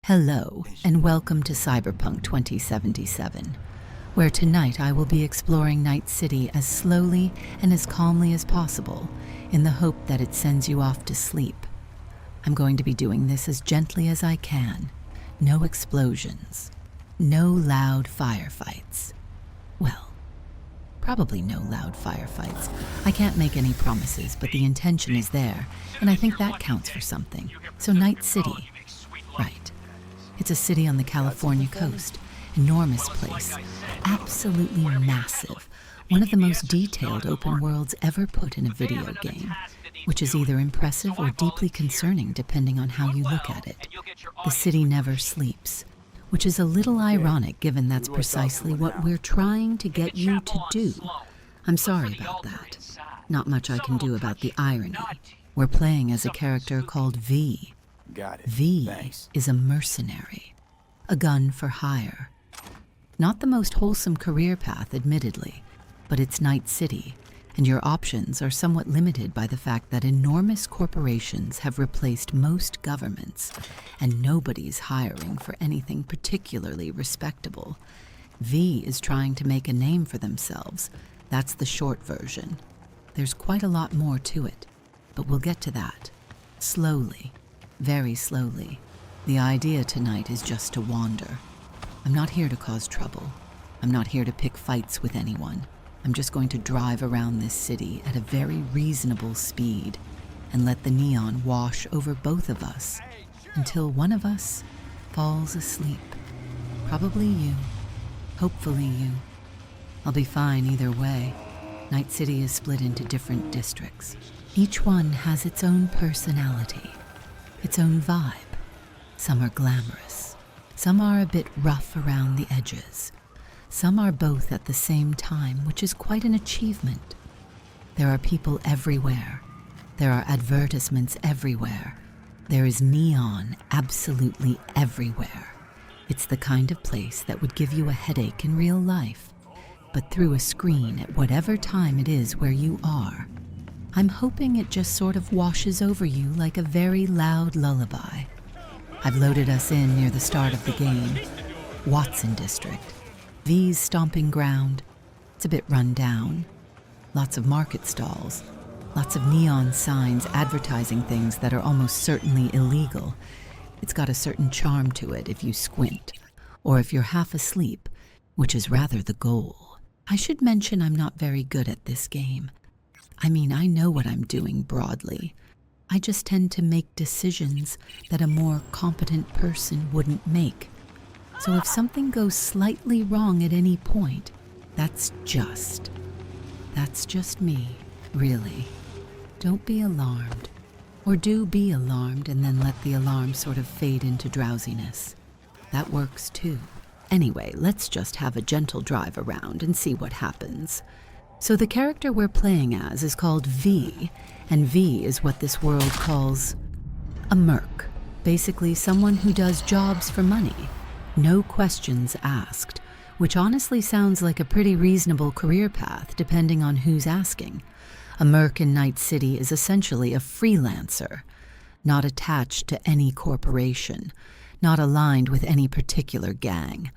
Hello, and welcome to Cyberpunk 2077, where tonight I will be exploring Night City as slowly and as calmly as possible, in the hope that it sends you off to sleep. I'm going to be doing this as gently as I can. No explosions. No loud firefights. Well, probably no loud firefights. I can't make any promises, but the intention is there, and I think that counts for something. So Night City. Right. It's a city on the California coast. Enormous place. Absolutely massive. One of the most detailed open worlds ever put in a video game, which is either impressive or deeply concerning depending on how you look at it. The city never sleeps, which is a little ironic given that's precisely what we're trying to get you to do. I'm sorry about that. Not much I can do about the irony. We're playing as a character called V. Got it. V Thanks. is a mercenary, a gun for hire. Not the most wholesome career path, admittedly, but it's Night City, and your options are somewhat limited by the fact that enormous corporations have replaced most governments, and nobody's hiring for anything particularly respectable. V is trying to make a name for themselves. That's the short version. There's quite a lot more to it, but we'll get to that. Slowly. Very slowly. The idea tonight is just to wander. I'm not here to cause trouble. I'm not here to pick fights with anyone. I'm just going to drive around this city at a very reasonable speed and let the neon wash over both of us until one of us falls asleep. Probably you. Hopefully you. I'll be fine either way. Night City is split into different districts. Each one has its own personality. Its own vibe. Some are glamorous. Some are a bit rough around the edges. Some are both at the same time, which is quite an achievement. There are people everywhere. There are advertisements everywhere. There is neon absolutely everywhere. It's the kind of place that would give you a headache in real life, but through a screen at whatever time it is where you are. I'm hoping it just sort of washes over you like a very loud lullaby. I've loaded us in near the start of the game. Watson District. V's stomping ground. It's a bit run down. Lots of market stalls. Lots of neon signs advertising things that are almost certainly illegal. It's got a certain charm to it if you squint, or if you're half asleep, which is rather the goal. I should mention I'm not very good at this game. I mean, I know what I'm doing broadly. I just tend to make decisions that a more competent person wouldn't make. So if something goes slightly wrong at any point, that's just me, really. Don't be alarmed. Or do be alarmed and then let the alarm sort of fade into drowsiness. That works too. Anyway, let's just have a gentle drive around and see what happens. So the character we're playing as is called V, and V is what this world calls a merc. Basically someone who does jobs for money. No questions asked, which honestly sounds like a pretty reasonable career path depending on who's asking. A merc in Night City is essentially a freelancer, not attached to any corporation, not aligned with any particular gang.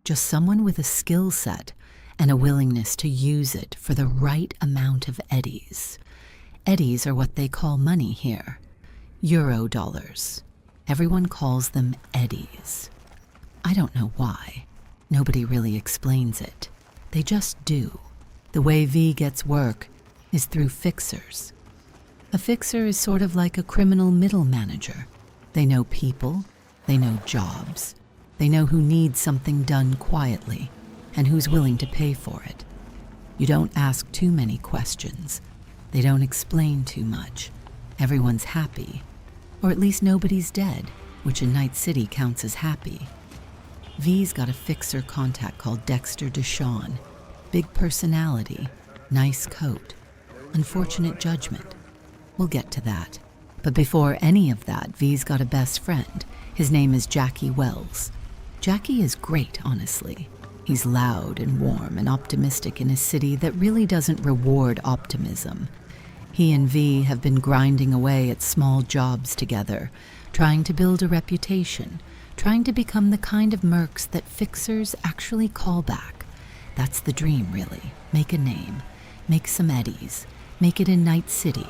Just someone with a skill set and a willingness to use it for the right amount of eddies. Eddies are what they call money here. Euro dollars. Everyone calls them eddies. I don't know why. Nobody really explains it. They just do. The way V gets work is through fixers. A fixer is sort of like a criminal middle manager. They know people, they know jobs, they know who needs something done quietly, and who's willing to pay for it. You don't ask too many questions. They don't explain too much. Everyone's happy. Or at least nobody's dead, which in Night City counts as happy. V's got a fixer contact called Dexter Deshawn. Big personality, nice coat, unfortunate judgment. We'll get to that. But before any of that, V's got a best friend. His name is Jackie Wells. Jackie is great, honestly. He's loud and warm and optimistic in a city that really doesn't reward optimism. He and V have been grinding away at small jobs together, trying to build a reputation, trying to become the kind of mercs that fixers actually call back. That's the dream, really. Make a name, make some eddies, make it in Night City,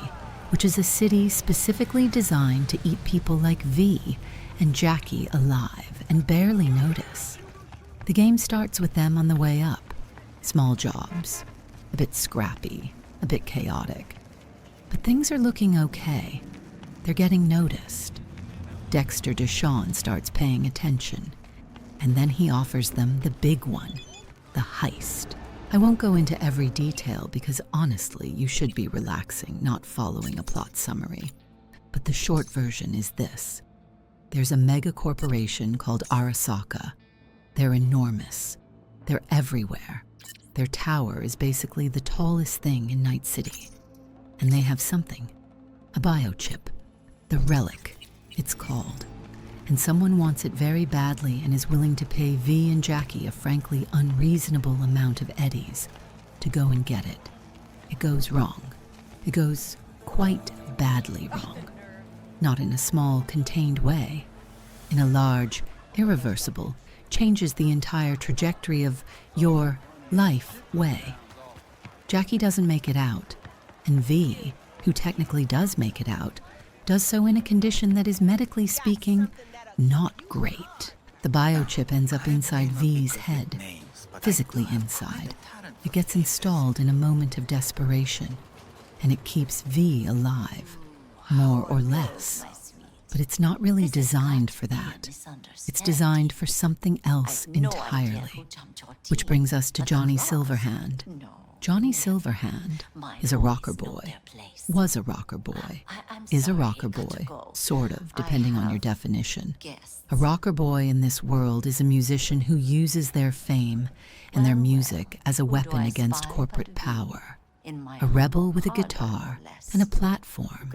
which is a city specifically designed to eat people like V and Jackie alive and barely notice. The game starts with them on the way up. Small jobs, a bit scrappy, a bit chaotic. But things are looking okay. They're getting noticed. Dexter Deshawn starts paying attention, and then he offers them the big one, the heist. I won't go into every detail because honestly, you should be relaxing, not following a plot summary. But the short version is this. There's a mega corporation called Arasaka. They're enormous. They're everywhere. Their tower is basically the tallest thing in Night City. And they have something, a biochip, the relic, it's called. And someone wants it very badly and is willing to pay V and Jackie a frankly unreasonable amount of eddies to go and get it. It goes wrong. It goes quite badly wrong. Not in a small, contained way. In a large, irreversible, changes the entire trajectory of your life way. Jackie doesn't make it out, and V, who technically does make it out, does so in a condition that is medically speaking not great. The biochip ends up inside V's head, physically inside. It gets installed in a moment of desperation, and it keeps V alive, more or less. But it's not really designed for that. It's designed for something else entirely. Which brings us to Johnny Silverhand. Johnny Silverhand is a rocker boy, was a rocker boy, is a rocker boy, sort of, depending on your definition. A rocker boy in this world is a musician who uses their fame and their music as a weapon against corporate power. A rebel with a guitar and a platform.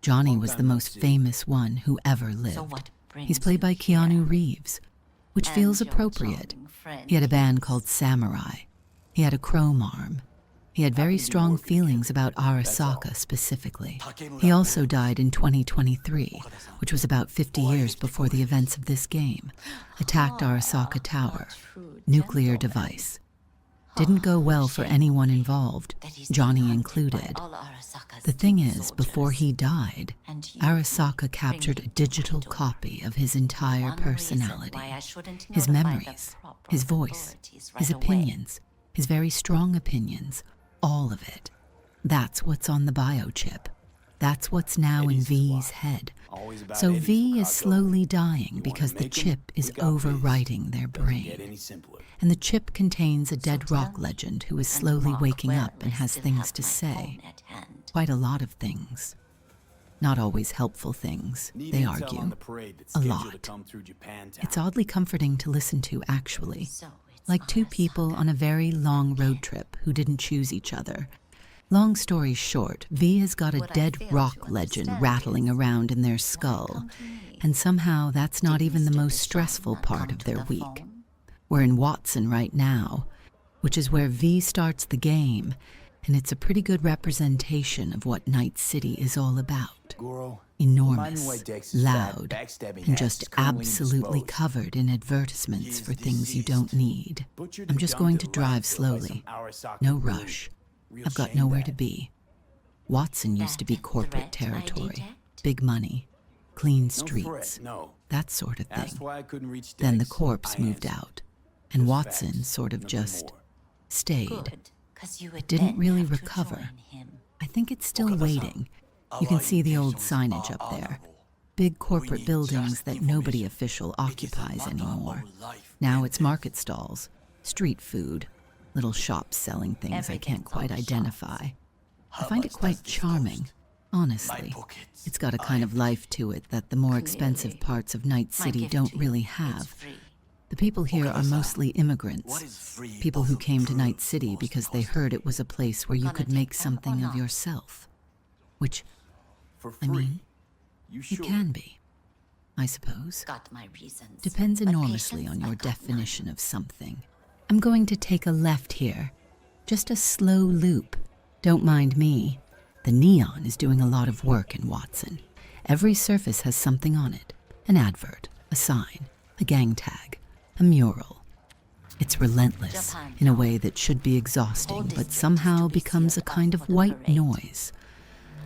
Johnny was the most famous one who ever lived. He's played by Keanu Reeves, which feels appropriate. He had a band called Samurai. He had a chrome arm. He had very strong feelings about Arasaka specifically. He also died in 2023, which was about 50 years before the events of this game. Attacked Arasaka Tower. Nuclear device. Didn't go well for anyone involved, Johnny included. The thing is, before he died, Arasaka captured a digital copy of his entire personality. His memories, his voice, his opinions, his very strong opinions, all of it. That's what's on the biochip. That's what's now in V's head. So V is slowly dying because the chip is overwriting their brain. And the chip contains a dead rock legend who is slowly waking up and has things to say. Quite a lot of things. Not always helpful things, they argue. A lot. It's oddly comforting to listen to, actually. Like two people on a very long road trip who didn't choose each other. Long story short, V has got a dead rock legend rattling around in their skull, and somehow that's not even the most stressful part of their week. We're in Watson right now, which is where V starts the game, and it's a pretty good representation of what Night City is all about. Enormous, loud, and just absolutely covered in advertisements for things you don't need. I'm just going to drive slowly. No rush. I've got nowhere to be. Watson used to be corporate territory. Big money. Clean streets. That sort of thing. Then the corpse moved out. And Watson sort of just stayed. It didn't really recover. I think it's still waiting. You can see the old signage up there. Big corporate buildings that nobody official occupies anymore. Now it's market stalls, street food, little shops selling things I can't quite identify. I find it quite charming, honestly. It's got a kind of life to it that the more expensive parts of Night City don't really have. The people here are mostly immigrants, people who came to Night City because they heard it was a place where you could make something of yourself. Which, I mean, you can be, I suppose. Depends enormously on your definition of something. I'm going to take a left here. Just a slow loop. Don't mind me. The neon is doing a lot of work in Watson. Every surface has something on it. An advert, a sign. a gang tag, a mural. It's relentless in a way that should be exhausting, but somehow becomes a kind of white noise.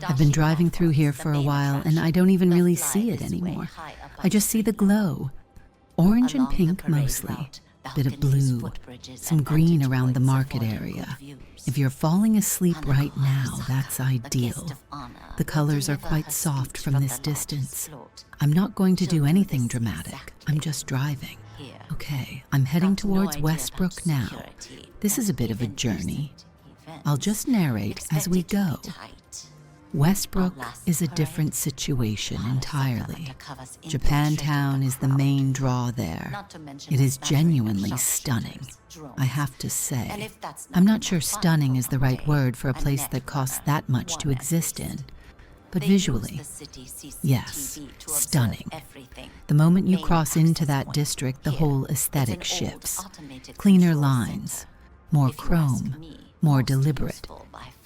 I've been driving through here for a while, and I don't even really see it anymore. I just see the glow. Orange and pink mostly, a bit of blue, some green around the market area. If you're falling asleep right now, that's ideal. The colors are quite soft from this distance. I'm not going to do anything dramatic. I'm just driving. Okay, I'm heading towards Westbrook now. This is a bit of a journey. I'll just narrate as we go. Westbrook is a different situation entirely. Japantown is the main draw there. It is genuinely stunning, I have to say. I'm not sure stunning is the right word for a place that costs that much to exist in. But visually, yes, stunning. The moment you cross into that district, the whole aesthetic shifts. Cleaner lines, more chrome, more deliberate.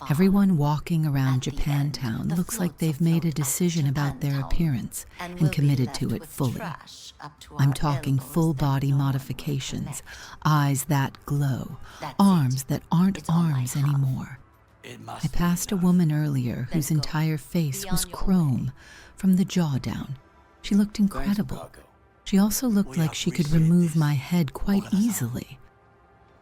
Everyone walking around Japantown looks like they've made a decision about their appearance and committed to it fully. I'm talking full body modifications, eyes that glow, arms that aren't arms anymore. I passed a woman earlier whose entire face was chrome from the jaw down. She looked incredible. She also looked like she could remove my head quite easily.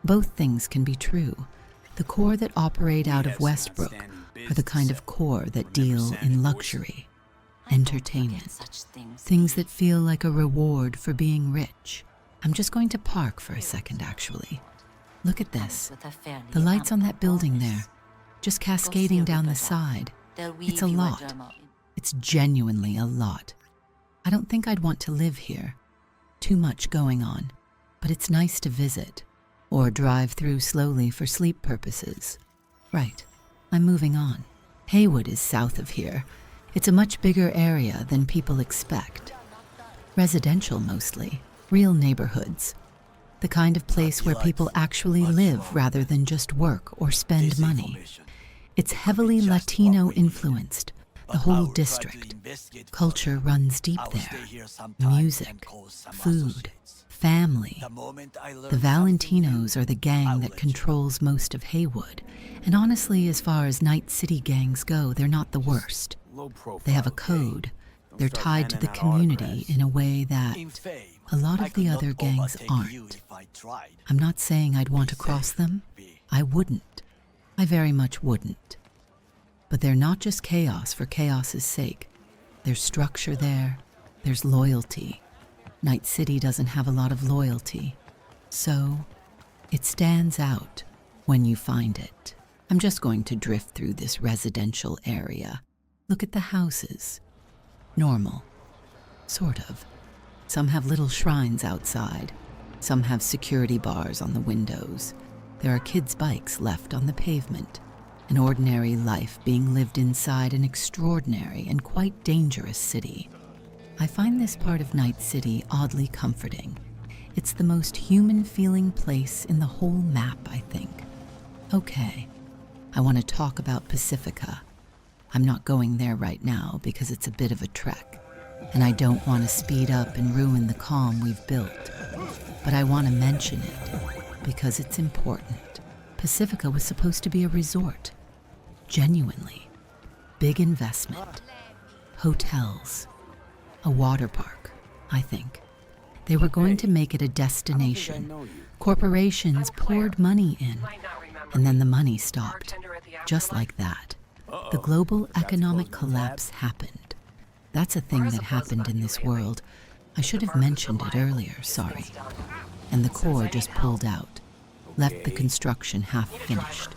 Both things can be true. The core that operate out of Westbrook are the kind of core that deal in luxury, entertainment, things that feel like a reward for being rich. I'm just going to park for a second, actually. Look at this. The lights on that building there, just cascading down the side. It's a lot. It's genuinely a lot. I don't think I'd want to live here. Too much going on, but it's nice to visit. Or drive through slowly for sleep purposes. Right, I'm moving on. Haywood is south of here. It's a much bigger area than people expect. Residential mostly, real neighborhoods. The kind of place where people actually live rather than just work or spend money. It's heavily Latino influenced, the whole district. Culture runs deep there. Music, food, family. The Valentinos are the gang that controls most of Haywood, and honestly, as far as Night City gangs go, they're not the worst. They have a code. They're tied to the community in a way that a lot of the other gangs aren't. I'm not saying I'd want to cross them. I wouldn't. I very much wouldn't. But they're not just chaos for chaos's sake. There's structure there. There's loyalty. Night City doesn't have a lot of loyalty, so it stands out when you find it. I'm just going to drift through this residential area. Look at the houses. Normal. Sort of. Some have little shrines outside. Some have security bars on the windows. There are kids' bikes left on the pavement. An ordinary life being lived inside an extraordinary and quite dangerous city. I find this part of Night City oddly comforting. It's the most human-feeling place in the whole map, I think. Okay, I want to talk about Pacifica. I'm not going there right now because it's a bit of a trek, and I don't want to speed up and ruin the calm we've built. But I want to mention it because it's important. Pacifica was supposed to be a resort. Genuinely. Big investment. Hotels. A water park, I think. They were going to make it a destination. Corporations poured money in, and then the money stopped. Just like that. The global economic collapse happened. That's a thing that happened in this world. I should have mentioned it earlier, sorry. And the core just pulled out. Left the construction half finished.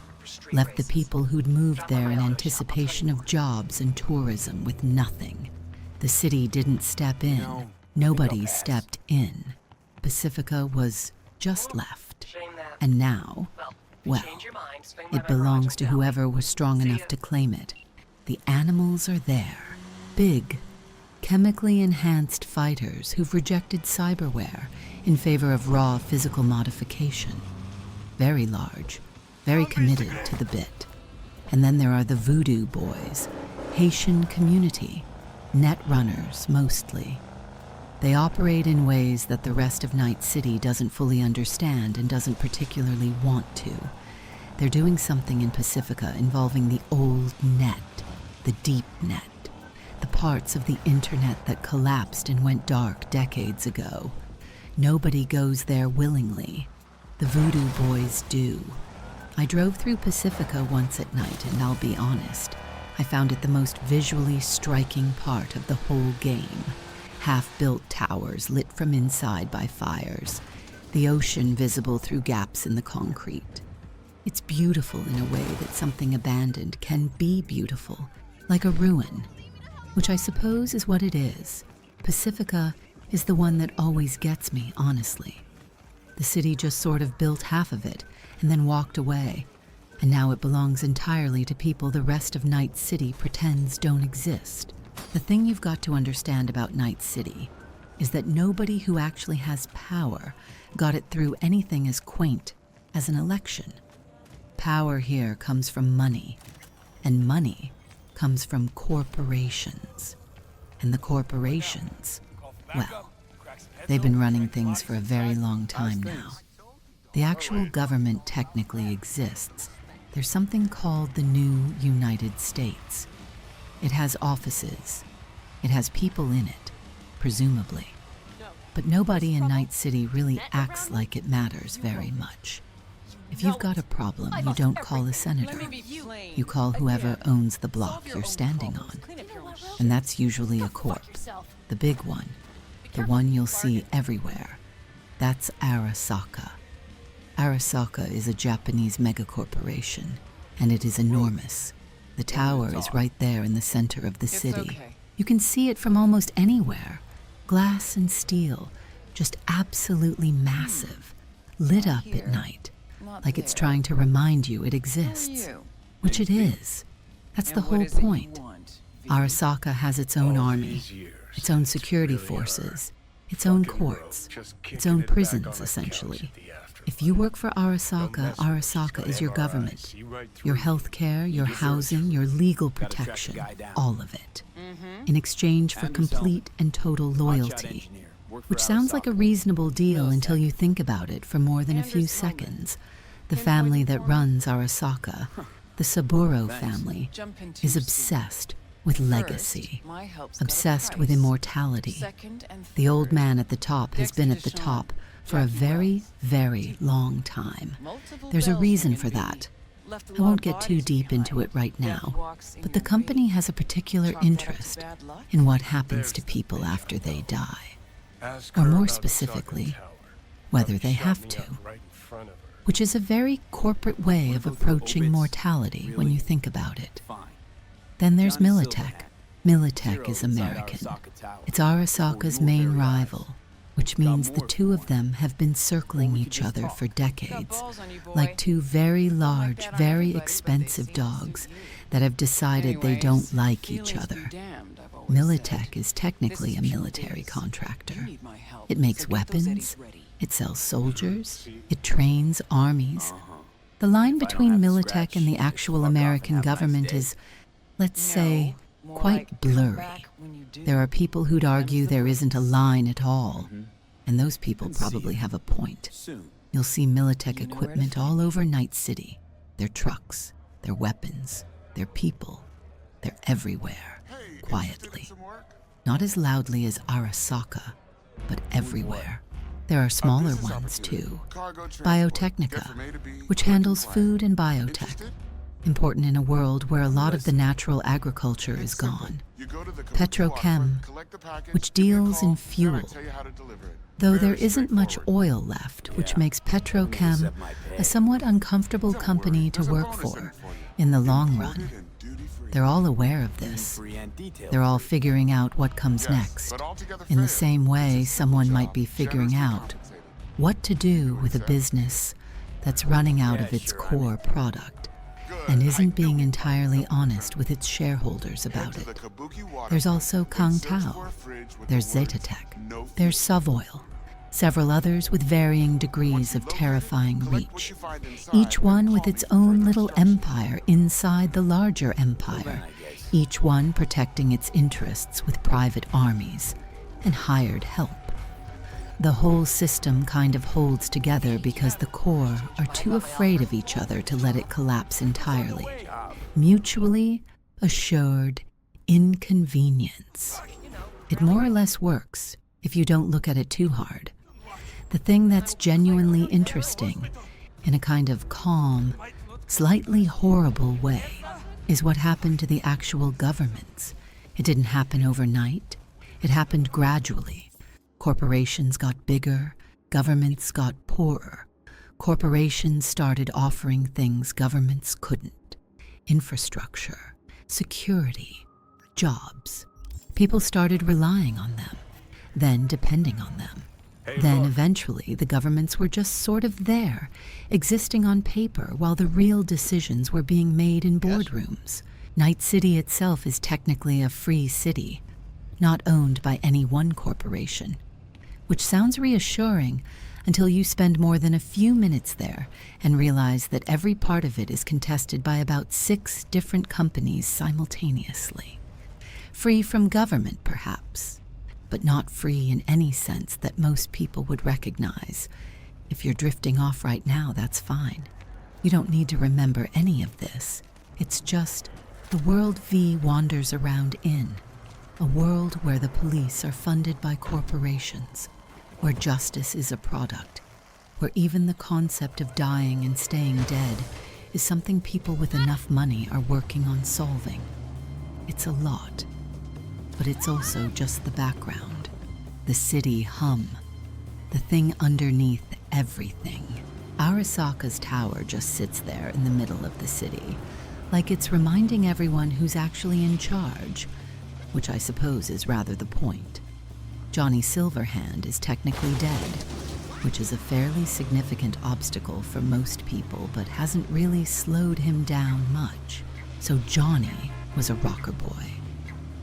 Left the people who'd moved there in anticipation of jobs and tourism with nothing. The city didn't step in. Nobody stepped in. Pacifica was just left. And now, well, it belongs to whoever was strong enough to claim it. The animals are there. Big, chemically enhanced fighters who've rejected cyberware in favor of raw physical modification. Very large, very committed to the bit. And then there are the voodoo boys, Haitian community, net runners mostly. They operate in ways that the rest of Night City doesn't fully understand and doesn't particularly want to. They're doing something in Pacifica involving the old net, the deep net, the parts of the internet that collapsed and went dark decades ago. Nobody goes there willingly. The voodoo boys do. I drove through Pacifica once at night, and I'll be honest, I found it the most visually striking part of the whole game. Half-built towers lit from inside by fires, the ocean visible through gaps in the concrete. It's beautiful in a way that something abandoned can be beautiful, like a ruin, which I suppose is what it is. Pacifica is the one that always gets me, honestly. The city just sort of built half of it and then walked away, and now it belongs entirely to people the rest of Night City pretends don't exist. The thing you've got to understand about Night City is that nobody who actually has power got it through anything as quaint as an election. Power here comes from money, and money comes from corporations. And the corporations, well, they've been running things for a very long time now. The actual government technically exists. There's something called the new United States. It has offices. It has people in it, presumably. But nobody in Night City really acts like it matters very much. If you've got a problem, you don't call a senator. You call whoever owns the block you're standing on. And that's usually a corp, the big one, the one you'll see everywhere. That's Arasaka. Arasaka is a Japanese megacorporation, and it is enormous. The tower is right there in the center of the city. You can see it from almost anywhere. Glass and steel, just absolutely massive, lit up at night, like it's trying to remind you it exists, which it is. That's the whole point. Arasaka has its own army, its own security forces, its own courts, its own prisons, essentially. If you work for Arasaka, Arasaka is your government. Your health care, your housing, your legal protection, all of it. In exchange for complete and total loyalty. Which sounds like a reasonable deal until you think about it for more than a few seconds. The family that runs Arasaka, the Saburo family, is obsessed with legacy, obsessed with immortality. The old man at the top has been at the top for a very, very long time. There's a reason for that. I won't get too deep into it right now, but the company has a particular interest in what happens to people after they die. Or more specifically, whether they have to. Which is a very corporate way of approaching mortality when you think about it. Then there's Militech. Militech is American. It's Arasaka's main rival, which means the two of them have been circling each other for decades, like two very large, very expensive dogs that have decided they don't like each other. Militech is technically a military contractor. It makes weapons, it sells soldiers, it trains armies. The line between Militech and the actual American government is, let's say, quite blurry. There are people who'd argue there isn't a line at all, and those people probably have a point. You'll see Militech equipment all over Night City. Their trucks, their weapons, their people. They're everywhere, quietly. Not as loudly as Arasaka, but everywhere. There are smaller ones, too. Biotechnica, which handles food and biotech. Important in a world where a lot of the natural agriculture is gone. Petrochem, which deals in fuel. Though there isn't much oil left, which makes Petrochem a somewhat uncomfortable company to work for in the long run. They're all aware of this. They're all figuring out what comes next, in the same way someone might be figuring out what to do with a business that's running out of its core product and isn't being entirely honest with its shareholders about it. There's also Kang Tao. There's Zetatech. There's Savoil. Several others with varying degrees of terrifying reach, each one with its own little empire inside the larger empire, each one protecting its interests with private armies, and hired help. The whole system kind of holds together because the core are too afraid of each other to let it collapse entirely. Mutually assured inconvenience. It more or less works if you don't look at it too hard. The thing that's genuinely interesting, in a kind of calm, slightly horrible way, is what happened to the actual governments. It didn't happen overnight. It happened gradually. Corporations got bigger, governments got poorer. Corporations started offering things governments couldn't. Infrastructure, security, jobs. People started relying on them, then depending on them. Then eventually the governments were just sort of there, existing on paper while the real decisions were being made in boardrooms. Night City itself is technically a free city, not owned by any one corporation, which sounds reassuring until you spend more than a few minutes there and realize that every part of it is contested by about 6 different companies simultaneously. Free from government, perhaps, but not free in any sense that most people would recognize. If you're drifting off right now, that's fine. You don't need to remember any of this. It's just the world V wanders around in, a world where the police are funded by corporations, where justice is a product, where even the concept of dying and staying dead is something people with enough money are working on solving. It's a lot, but it's also just the background, the city hum, the thing underneath everything. Arasaka's tower just sits there in the middle of the city, like it's reminding everyone who's actually in charge, which I suppose is rather the point. Johnny Silverhand is technically dead, which is a fairly significant obstacle for most people, but hasn't really slowed him down much. So Johnny was a rocker boy.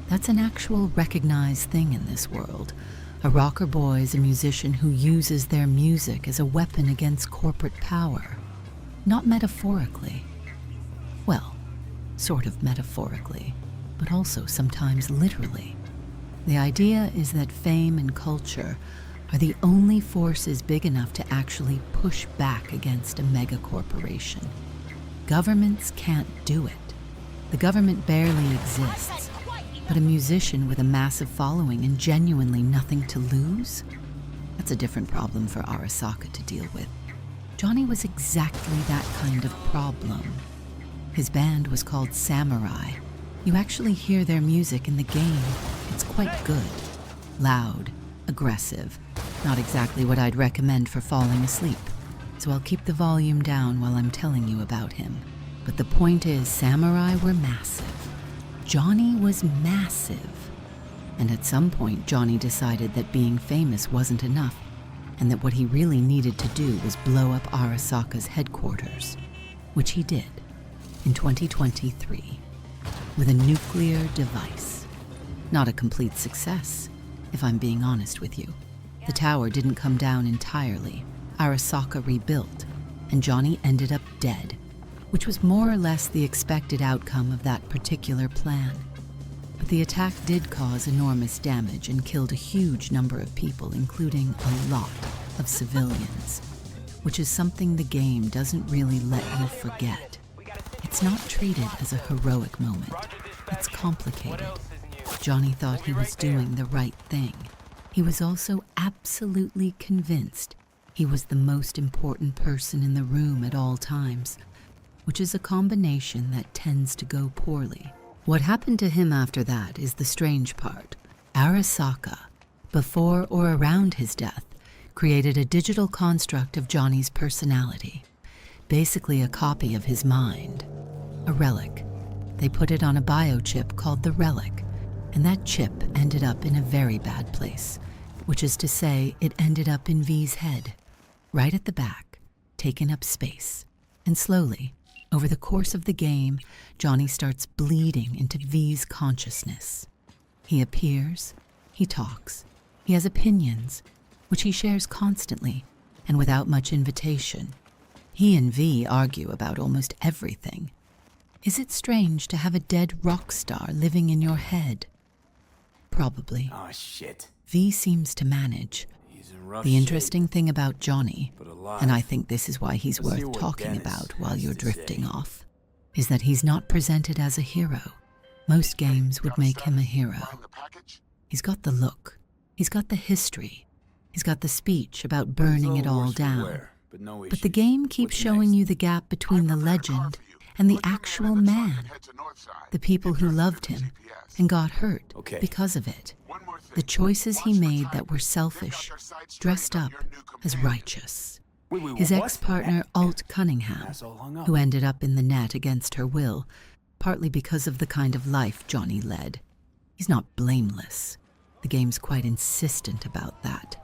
That's an actual recognized thing in this world. A rocker boy is a musician who uses their music as a weapon against corporate power. Not metaphorically. Well, sort of metaphorically, but also sometimes literally. The idea is that fame and culture are the only forces big enough to actually push back against a mega corporation. Governments can't do it. The government barely exists. But a musician with a massive following and genuinely nothing to lose? That's a different problem for Arasaka to deal with. Johnny was exactly that kind of problem. His band was called Samurai. You actually hear their music in the game. It's quite good. Loud, aggressive. Not exactly what I'd recommend for falling asleep. So I'll keep the volume down while I'm telling you about him. But the point is, Samurai were massive. Johnny was massive. And at some point, Johnny decided that being famous wasn't enough, and that what he really needed to do was blow up Arasaka's headquarters, which he did in 2023 with a nuclear device. Not a complete success, if I'm being honest with you. The tower didn't come down entirely. Arasaka rebuilt, and Johnny ended up dead, which was more or less the expected outcome of that particular plan. But the attack did cause enormous damage and killed a huge number of people, including a lot of civilians, which is something the game doesn't really let you forget. It's not treated as a heroic moment. It's complicated. Johnny thought he was doing the right thing. He was also absolutely convinced he was the most important person in the room at all times, which is a combination that tends to go poorly. What happened to him after that is the strange part. Arasaka, before or around his death, created a digital construct of Johnny's personality, basically a copy of his mind, a relic. They put it on a biochip called the relic, and that chip ended up in a very bad place, which is to say it ended up in V's head, right at the back, taking up space. And slowly, over the course of the game, Johnny starts bleeding into V's consciousness. He appears, he talks, he has opinions, which he shares constantly and without much invitation. He and V argue about almost everything. Is it strange to have a dead rock star living in your head? Probably. Oh, shit. V seems to manage. He's in rough The shape, interesting thing about Johnny, but alive. and I think this is why he's Let's hear worth what talking Dennis about while has you're to drifting say. off, is that he's not presented as a hero. Most games would make him a hero. He's got the look. He's got the history. He's got the speech about burning it all down. But the game keeps showing you the gap between the legend and the actual man. The people who loved him and got hurt because of it. The choices he made that were selfish, dressed up as righteous. His ex-partner Alt Cunningham, who ended up in the net against her will, partly because of the kind of life Johnny led. He's not blameless. The game's quite insistent about that.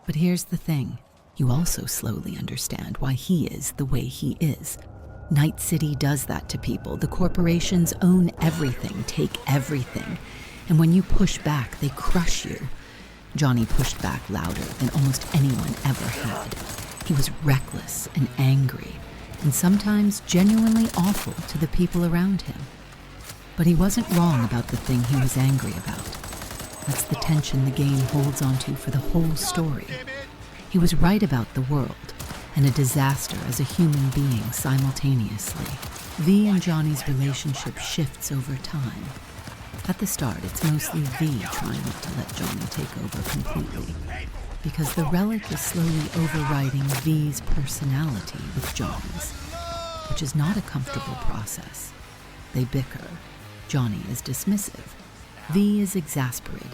But here's the thing. You also slowly understand why he is the way he is. Night City does that to people. The corporations own everything, take everything. And when you push back, they crush you. Johnny pushed back louder than almost anyone ever had. He was reckless and angry, and sometimes genuinely awful to the people around him. But he wasn't wrong about the thing he was angry about. That's the tension the game holds onto for the whole story. He was right about the world, and a disaster as a human being simultaneously. V and Johnny's relationship shifts over time. At the start, it's mostly V trying not to let Johnny take over completely, because the relic is slowly overriding V's personality with Johnny's, which is not a comfortable process. They bicker. Johnny is dismissive. V is exasperated.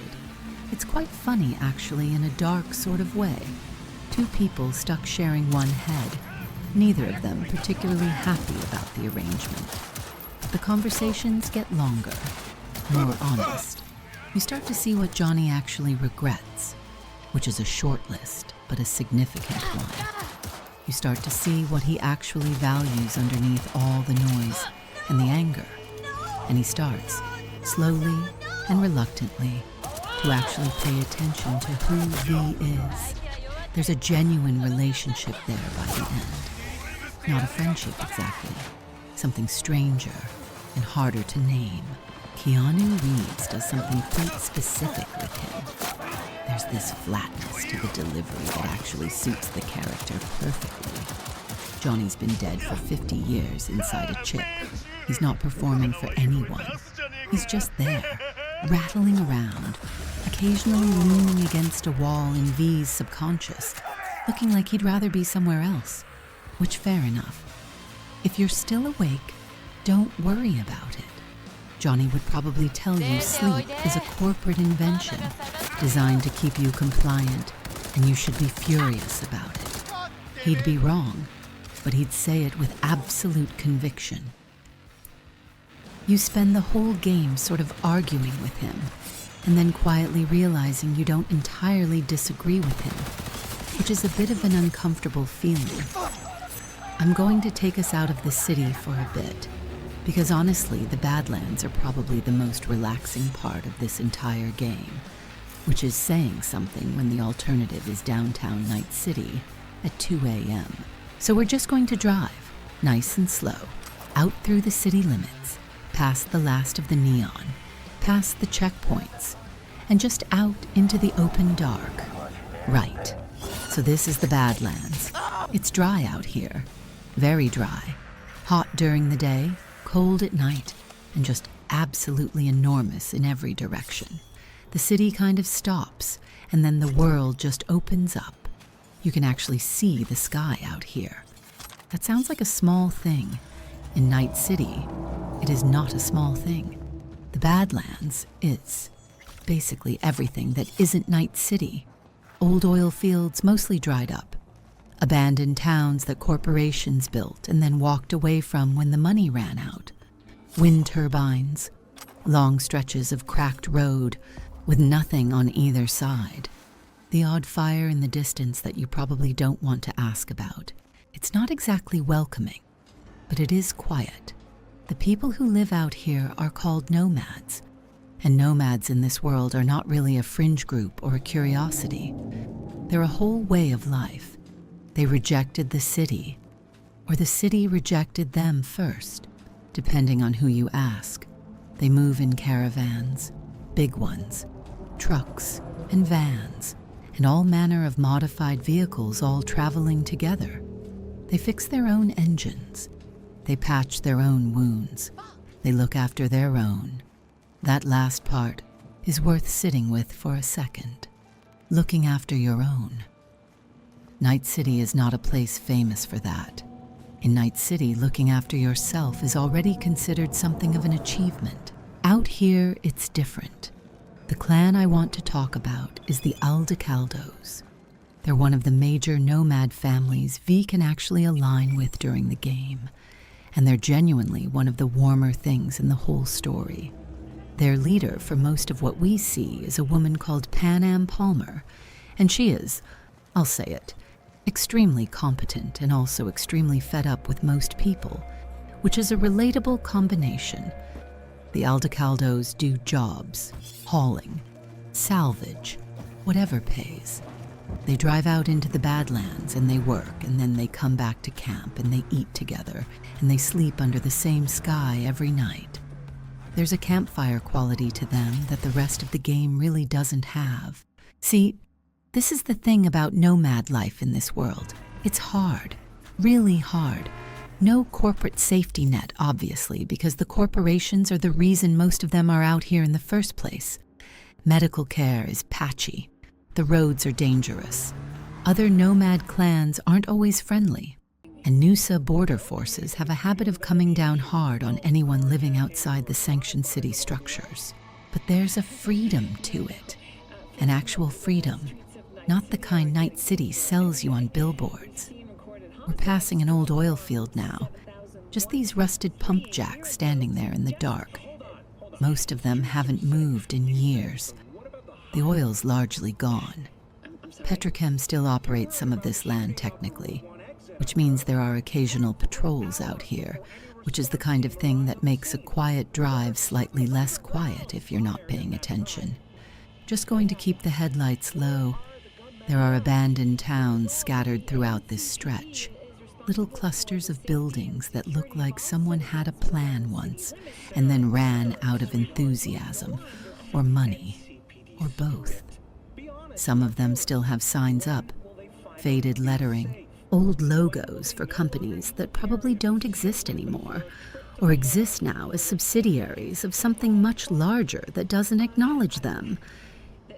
It's quite funny, actually, in a dark sort of way. Two people stuck sharing one head, neither of them particularly happy about the arrangement. The conversations get longer, more honest. You start to see what Johnny actually regrets, which is a short list, but a significant one. You start to see what he actually values underneath all the noise and the anger. And he starts, slowly and reluctantly, to actually pay attention to who V is. There's a genuine relationship there by the end. Not a friendship exactly, something stranger and harder to name. Keanu Reeves does something quite specific with him. There's this flatness to the delivery that actually suits the character perfectly. Johnny's been dead for 50 years inside a chip. He's not performing for anyone. He's just there, rattling around, occasionally leaning against a wall in V's subconscious, looking like he'd rather be somewhere else, which fair enough. If you're still awake, don't worry about it. Johnny would probably tell you sleep is a corporate invention designed to keep you compliant, and you should be furious about it. He'd be wrong, but he'd say it with absolute conviction. You spend the whole game sort of arguing with him, and then quietly realizing you don't entirely disagree with him, which is a bit of an uncomfortable feeling. I'm going to take us out of the city for a bit, because honestly, the Badlands are probably the most relaxing part of this entire game, which is saying something when the alternative is downtown Night City at 2 a.m. So we're just going to drive, nice and slow, out through the city limits, past the last of the neon, past the checkpoints, and just out into the open dark. Right. So this is the Badlands. It's dry out here. Very dry. Hot during the day, cold at night, and just absolutely enormous in every direction. The city kind of stops, and then the world just opens up. You can actually see the sky out here. That sounds like a small thing. In Night City, it is not a small thing. The Badlands is basically everything that isn't Night City. Old oil fields mostly dried up. Abandoned towns that corporations built and then walked away from when the money ran out. Wind turbines. Long stretches of cracked road with nothing on either side. The odd fire in the distance that you probably don't want to ask about. It's not exactly welcoming, but it is quiet. The people who live out here are called nomads, and nomads in this world are not really a fringe group or a curiosity. They're a whole way of life. They rejected the city, or the city rejected them first, depending on who you ask. They move in caravans, big ones. trucks and vans, and all manner of modified vehicles all traveling together. They fix their own engines. They patch their own wounds. They look after their own. That last part is worth sitting with for a second. Looking after your own. Night City is not a place famous for that. In Night City, looking after yourself is already considered something of an achievement. Out here, it's different. The clan I want to talk about is the Aldecaldos. They're one of the major nomad families V can actually align with during the game, and they're genuinely one of the warmer things in the whole story. Their leader for most of what we see is a woman called Panam Palmer, and she is, I'll say it, extremely competent and also extremely fed up with most people, which is a relatable combination. The Aldecaldos do jobs, hauling, salvage, whatever pays. They drive out into the Badlands and they work, and then they come back to camp and they eat together and they sleep under the same sky every night. There's a campfire quality to them that the rest of the game really doesn't have. See, this is the thing about nomad life in this world. It's hard, really hard. No corporate safety net, obviously, because the corporations are the reason most of them are out here in the first place. Medical care is patchy. The roads are dangerous. Other nomad clans aren't always friendly. And Noosa border forces have a habit of coming down hard on anyone living outside the sanctioned city structures. But there's a freedom to it. An actual freedom. Not the kind Night City sells you on billboards. We're passing an old oil field now. Just these rusted pump jacks standing there in the dark. Most of them haven't moved in years. The oil's largely gone. Petrochem still operates some of this land technically, which means there are occasional patrols out here, which is the kind of thing that makes a quiet drive slightly less quiet if you're not paying attention. Just going to keep the headlights low. There are abandoned towns scattered throughout this stretch. Little clusters of buildings that look like someone had a plan once and then ran out of enthusiasm, or money, or both. Some of them still have signs up, faded lettering, old logos for companies that probably don't exist anymore, or exist now as subsidiaries of something much larger that doesn't acknowledge them.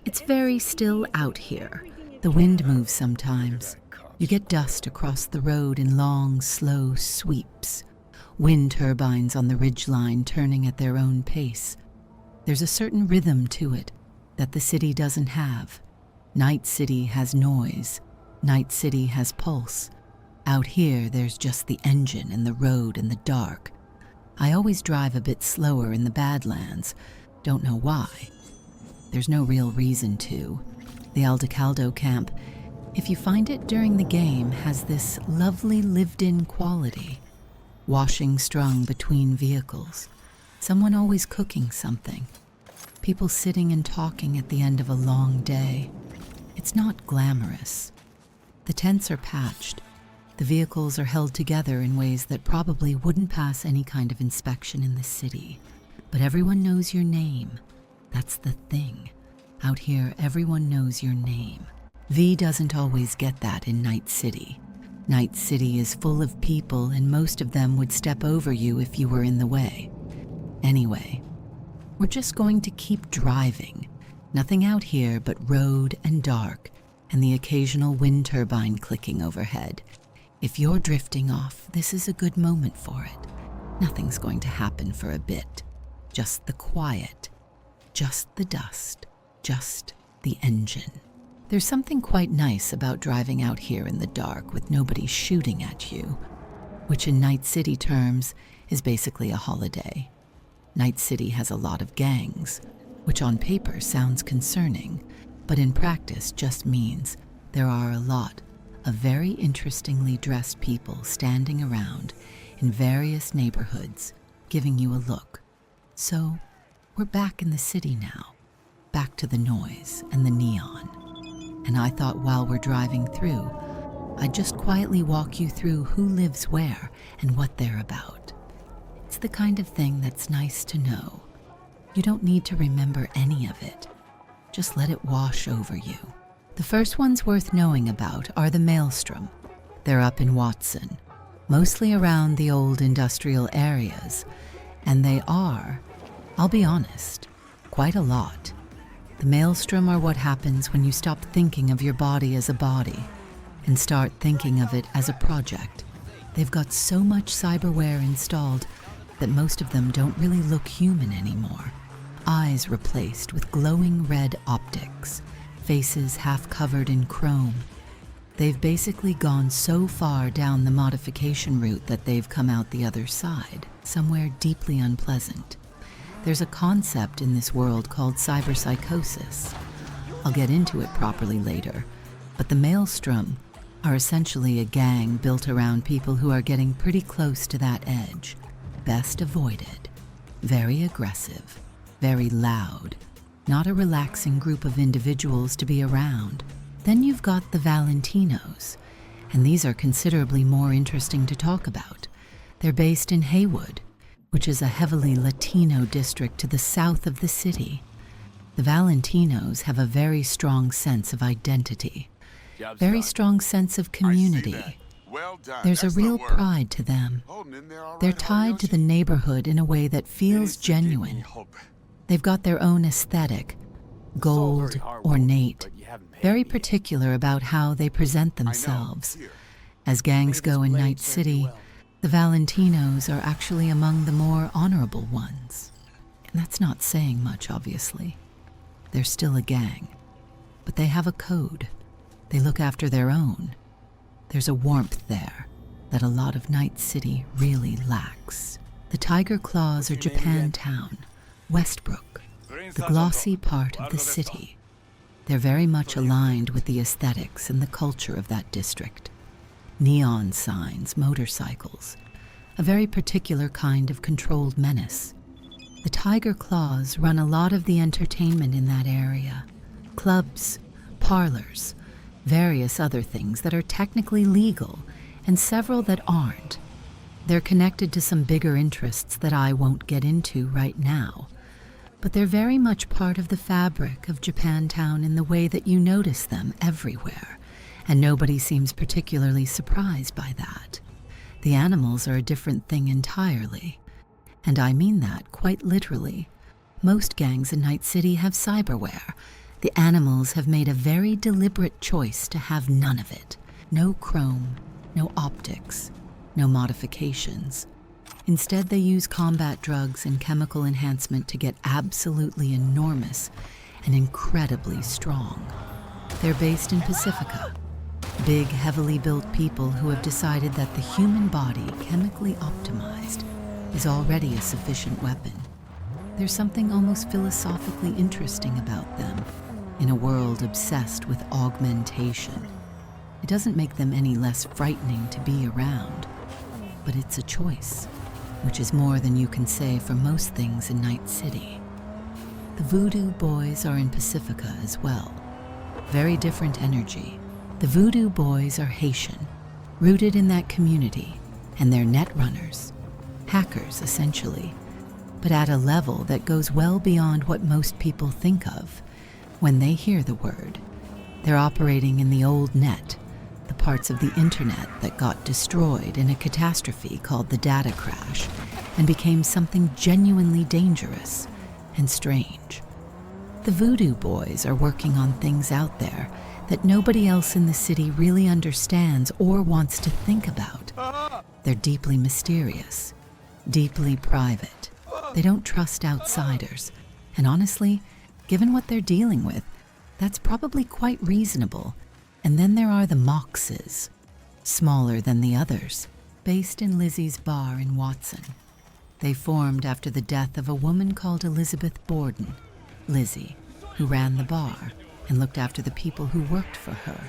It's very still out here. The wind moves sometimes. You get dust across the road in long, slow sweeps. Wind turbines on the ridgeline turning at their own pace. There's a certain rhythm to it that the city doesn't have. Night City has noise. Night City has pulse. Out here, there's just the engine and the road and the dark. I always drive a bit slower in the Badlands. Don't know why. There's no real reason to. The Aldecaldo camp, if you find it during the game, has this lovely lived-in quality. Washing strung between vehicles. Someone always cooking something. People sitting and talking at the end of a long day. It's not glamorous. The tents are patched. The vehicles are held together in ways that probably wouldn't pass any kind of inspection in the city. But everyone knows your name. That's the thing. Out here, everyone knows your name. V doesn't always get that in Night City. Night City is full of people, and most of them would step over you if you were in the way. Anyway, we're just going to keep driving. Nothing out here but road and dark, and the occasional wind turbine clicking overhead. If you're drifting off, this is a good moment for it. Nothing's going to happen for a bit. Just the quiet. Just the dust. Just the engine. There's something quite nice about driving out here in the dark with nobody shooting at you, which in Night City terms is basically a holiday. Night City has a lot of gangs, which on paper sounds concerning, but in practice just means there are a lot of very interestingly dressed people standing around in various neighborhoods, giving you a look. So, we're back in the city now, back to the noise and the neon. And I thought while we're driving through, I'd just quietly walk you through who lives where and what they're about. It's the kind of thing that's nice to know. You don't need to remember any of it. Just let it wash over you. The first ones worth knowing about are the Maelstrom. They're up in Watson, mostly around the old industrial areas, and they are, I'll be honest, quite a lot. The Maelstrom are what happens when you stop thinking of your body as a body and start thinking of it as a project. They've got so much cyberware installed that most of them don't really look human anymore. Eyes replaced with glowing red optics, faces half covered in chrome. They've basically gone so far down the modification route that they've come out the other side, somewhere deeply unpleasant. There's a concept in this world called cyberpsychosis. I'll get into it properly later, but the Maelstrom are essentially a gang built around people who are getting pretty close to that edge. Best avoided. Very aggressive. Very loud. Not a relaxing group of individuals to be around. Then you've got the Valentinos, and these are considerably more interesting to talk about. They're based in Haywood, which is a heavily Latino district to the south of the city. The Valentinos have a very strong sense of identity. Very strong sense of community. Well done. There's a real pride to them. They're tied to the neighborhood in a way that feels genuine. They've got their own aesthetic, gold, ornate, very particular about how they present themselves. As gangs go in Night City, the Valentinos are actually among the more honorable ones. And that's not saying much, obviously. They're still a gang, but they have a code. They look after their own. There's a warmth there that a lot of Night City really lacks. The Tiger Claws are Japantown, Westbrook, the glossy part of the city. They're very much aligned with the aesthetics and the culture of that district. Neon signs, motorcycles, a very particular kind of controlled menace. The Tiger Claws run a lot of the entertainment in that area. Clubs, parlors, various other things that are technically legal, and several that aren't. They're connected to some bigger interests that I won't get into right now, but they're very much part of the fabric of Japantown in the way that you notice them everywhere, and nobody seems particularly surprised by that. The animals are a different thing entirely, and I mean that quite literally. Most gangs in Night City have cyberware. The animals have made a very deliberate choice to have none of it. No chrome, no optics, no modifications. Instead, they use combat drugs and chemical enhancement to get absolutely enormous and incredibly strong. They're based in Pacifica. Big, heavily built people who have decided that the human body, chemically optimized, is already a sufficient weapon. There's something almost philosophically interesting about them. In a world obsessed with augmentation. It doesn't make them any less frightening to be around, but it's a choice, which is more than you can say for most things in Night City. The Voodoo Boys are in Pacifica as well. Very different energy. The Voodoo Boys are Haitian, rooted in that community, and they're net runners, hackers essentially, but at a level that goes well beyond what most people think of. When they hear the word, they're operating in the old net, the parts of the internet that got destroyed in a catastrophe called the data crash and became something genuinely dangerous and strange. The Voodoo Boys are working on things out there that nobody else in the city really understands or wants to think about. They're deeply mysterious, deeply private. They don't trust outsiders, and honestly, given what they're dealing with, that's probably quite reasonable. And then there are the Moxes, smaller than the others, based in Lizzie's bar in Watson. They formed after the death of a woman called Elizabeth Borden, Lizzie, who ran the bar and looked after the people who worked for her.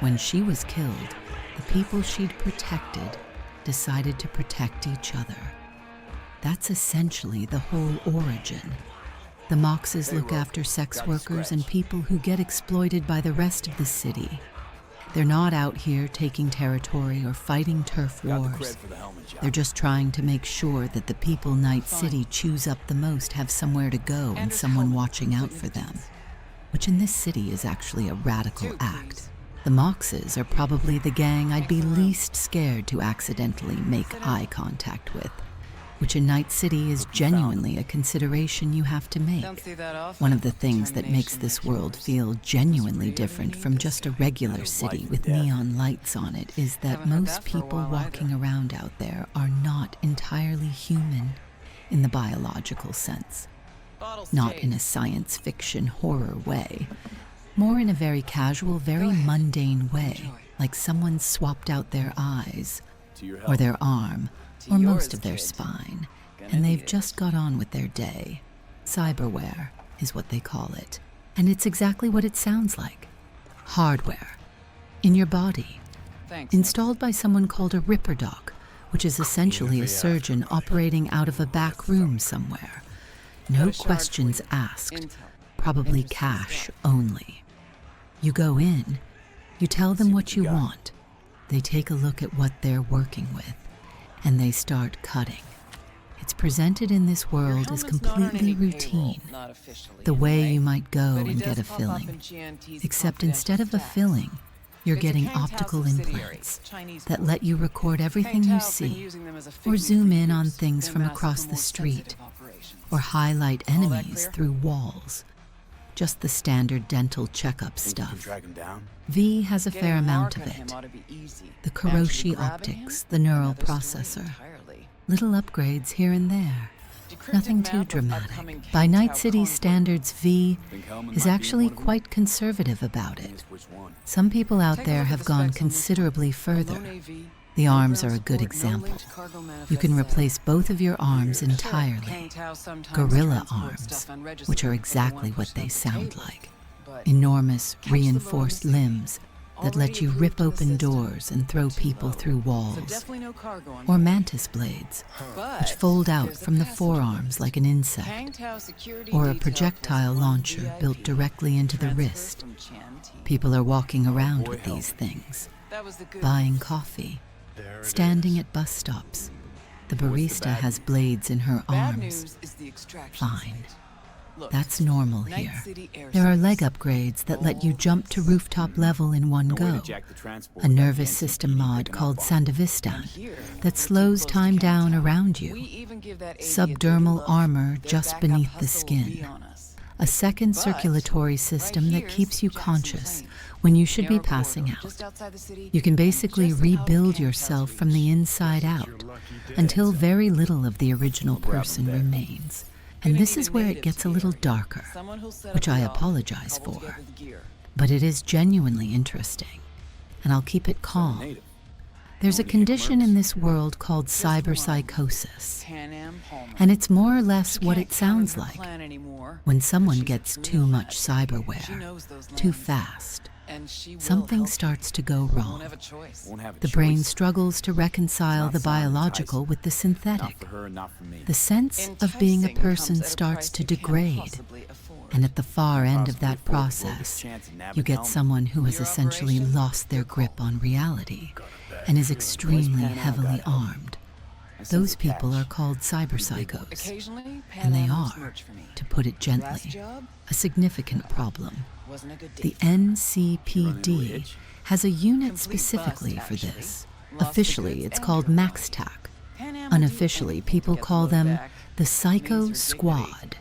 When she was killed, the people she'd protected decided to protect each other. That's essentially the whole origin. The Moxes look after sex workers and people who get exploited by the rest of the city. They're not out here taking territory or fighting turf wars. They're just trying to make sure that the people Night City chews up the most have somewhere to go and someone watching out for them. which in this city is actually a radical act. The Moxes are probably the gang I'd be least scared to accidentally make eye contact with, which in Night City is genuinely a consideration you have to make. One of the things that makes this world feel genuinely different from just a regular city with neon lights on it is that most people walking around out there are not entirely human in the biological sense. Not in a science fiction horror way, more in a very casual, very mundane way, like someone swapped out their eyes, or their arm, or most of their spine, and they've just got on with their day. Cyberware is what they call it, and it's exactly what it sounds like. Hardware. In your body. Installed by someone called a Ripper Doc, which is essentially a surgeon operating out of a back room somewhere. No questions asked, probably cash only. You go in, you tell them what you want, they take a look at what they're working with, and they start cutting. It's presented in this world as completely routine, the way you might go and get a filling, except instead of a filling, you're getting optical implants that let you record everything you see, or zoom in on things from across the street, or highlight enemies through walls. Just the standard dental checkup stuff. V has a fair amount of it. The Kuroshi optics, the neural processor. Little upgrades here and there. Nothing too dramatic. By Night City standards, V is actually quite conservative about it. Some people out there have gone considerably further. The arms are a good example. You can replace both of your arms entirely. Gorilla arms, which are exactly what they sound like. Enormous, reinforced limbs that let you rip open doors and throw people through walls. Or mantis blades, which fold out from the forearms like an insect. Or a projectile launcher built directly into the wrist. People are walking around with these things, buying coffee, standing at bus stops. The barista has blades in her arms. Fine. That's normal here. There are leg upgrades that let you jump to rooftop level in one go. A nervous system mod called Sandevistan that slows time down around you. Subdermal armor just beneath the skin. A second circulatory system that keeps you conscious when you should be passing out. You can basically rebuild yourself from the inside out until very little of the original person remains. And this is where it gets a little darker, which I apologize for. But it is genuinely interesting, and I'll keep it calm. There's a condition in this world called cyberpsychosis, and it's more or less what it sounds like when someone gets too much cyberware, too fast. Something starts to go wrong. The brain struggles to reconcile the biological with the synthetic. The sense of being a person starts to degrade. And at the far end of that process, you get someone who has essentially lost their grip on reality and is extremely heavily armed. Those people are called cyberpsychos, and they are, to put it gently, a significant problem. The NCPD has a unit specifically for this. Officially, it's called MaxTac. Unofficially, people call them the Psycho Squad,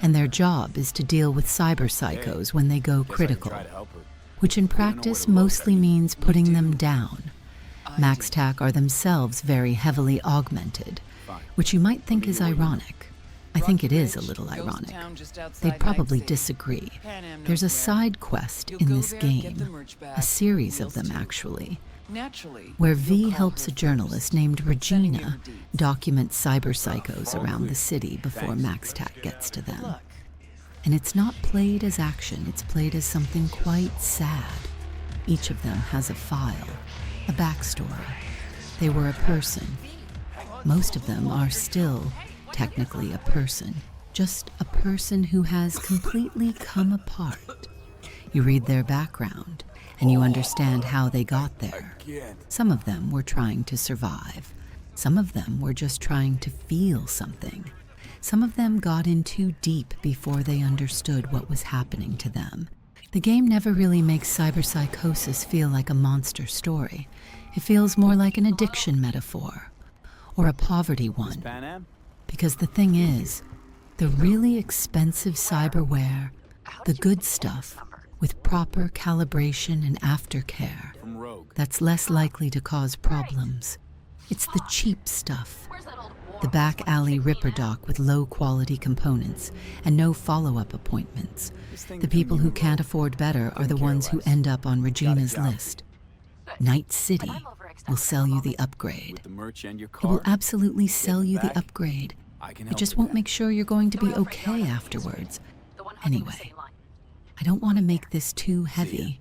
and their job is to deal with cyberpsychos when they go critical, which in practice mostly means putting them down. MaxTac are themselves very heavily augmented, which you might think is ironic. I think it is a little ironic. They'd probably disagree. There's a side quest in this game, a series of them actually, where V helps a journalist named Regina document cyberpsychos around the city before MaxTac gets to them. And it's not played as action, it's played as something quite sad. Each of them has a file, a backstory. They were a person. Most of them are still technically a person, just a person who has completely come apart. You read their background, and you understand how they got there. Some of them were trying to survive. Some of them were just trying to feel something. Some of them got in too deep before they understood what was happening to them. The game never really makes cyberpsychosis feel like a monster story. It feels more like an addiction metaphor, or a poverty one. Because the thing is, the really expensive cyberware, the good stuff, with proper calibration and aftercare, that's less likely to cause problems. It's the cheap stuff. The back alley ripper doc with low-quality components and no follow-up appointments. The people who can't afford better are the ones who end up on Regina's list. Night City will sell you the upgrade. It will absolutely sell you the upgrade. It just won't make sure you're going to be okay afterwards. Anyway, I don't want to make this too heavy.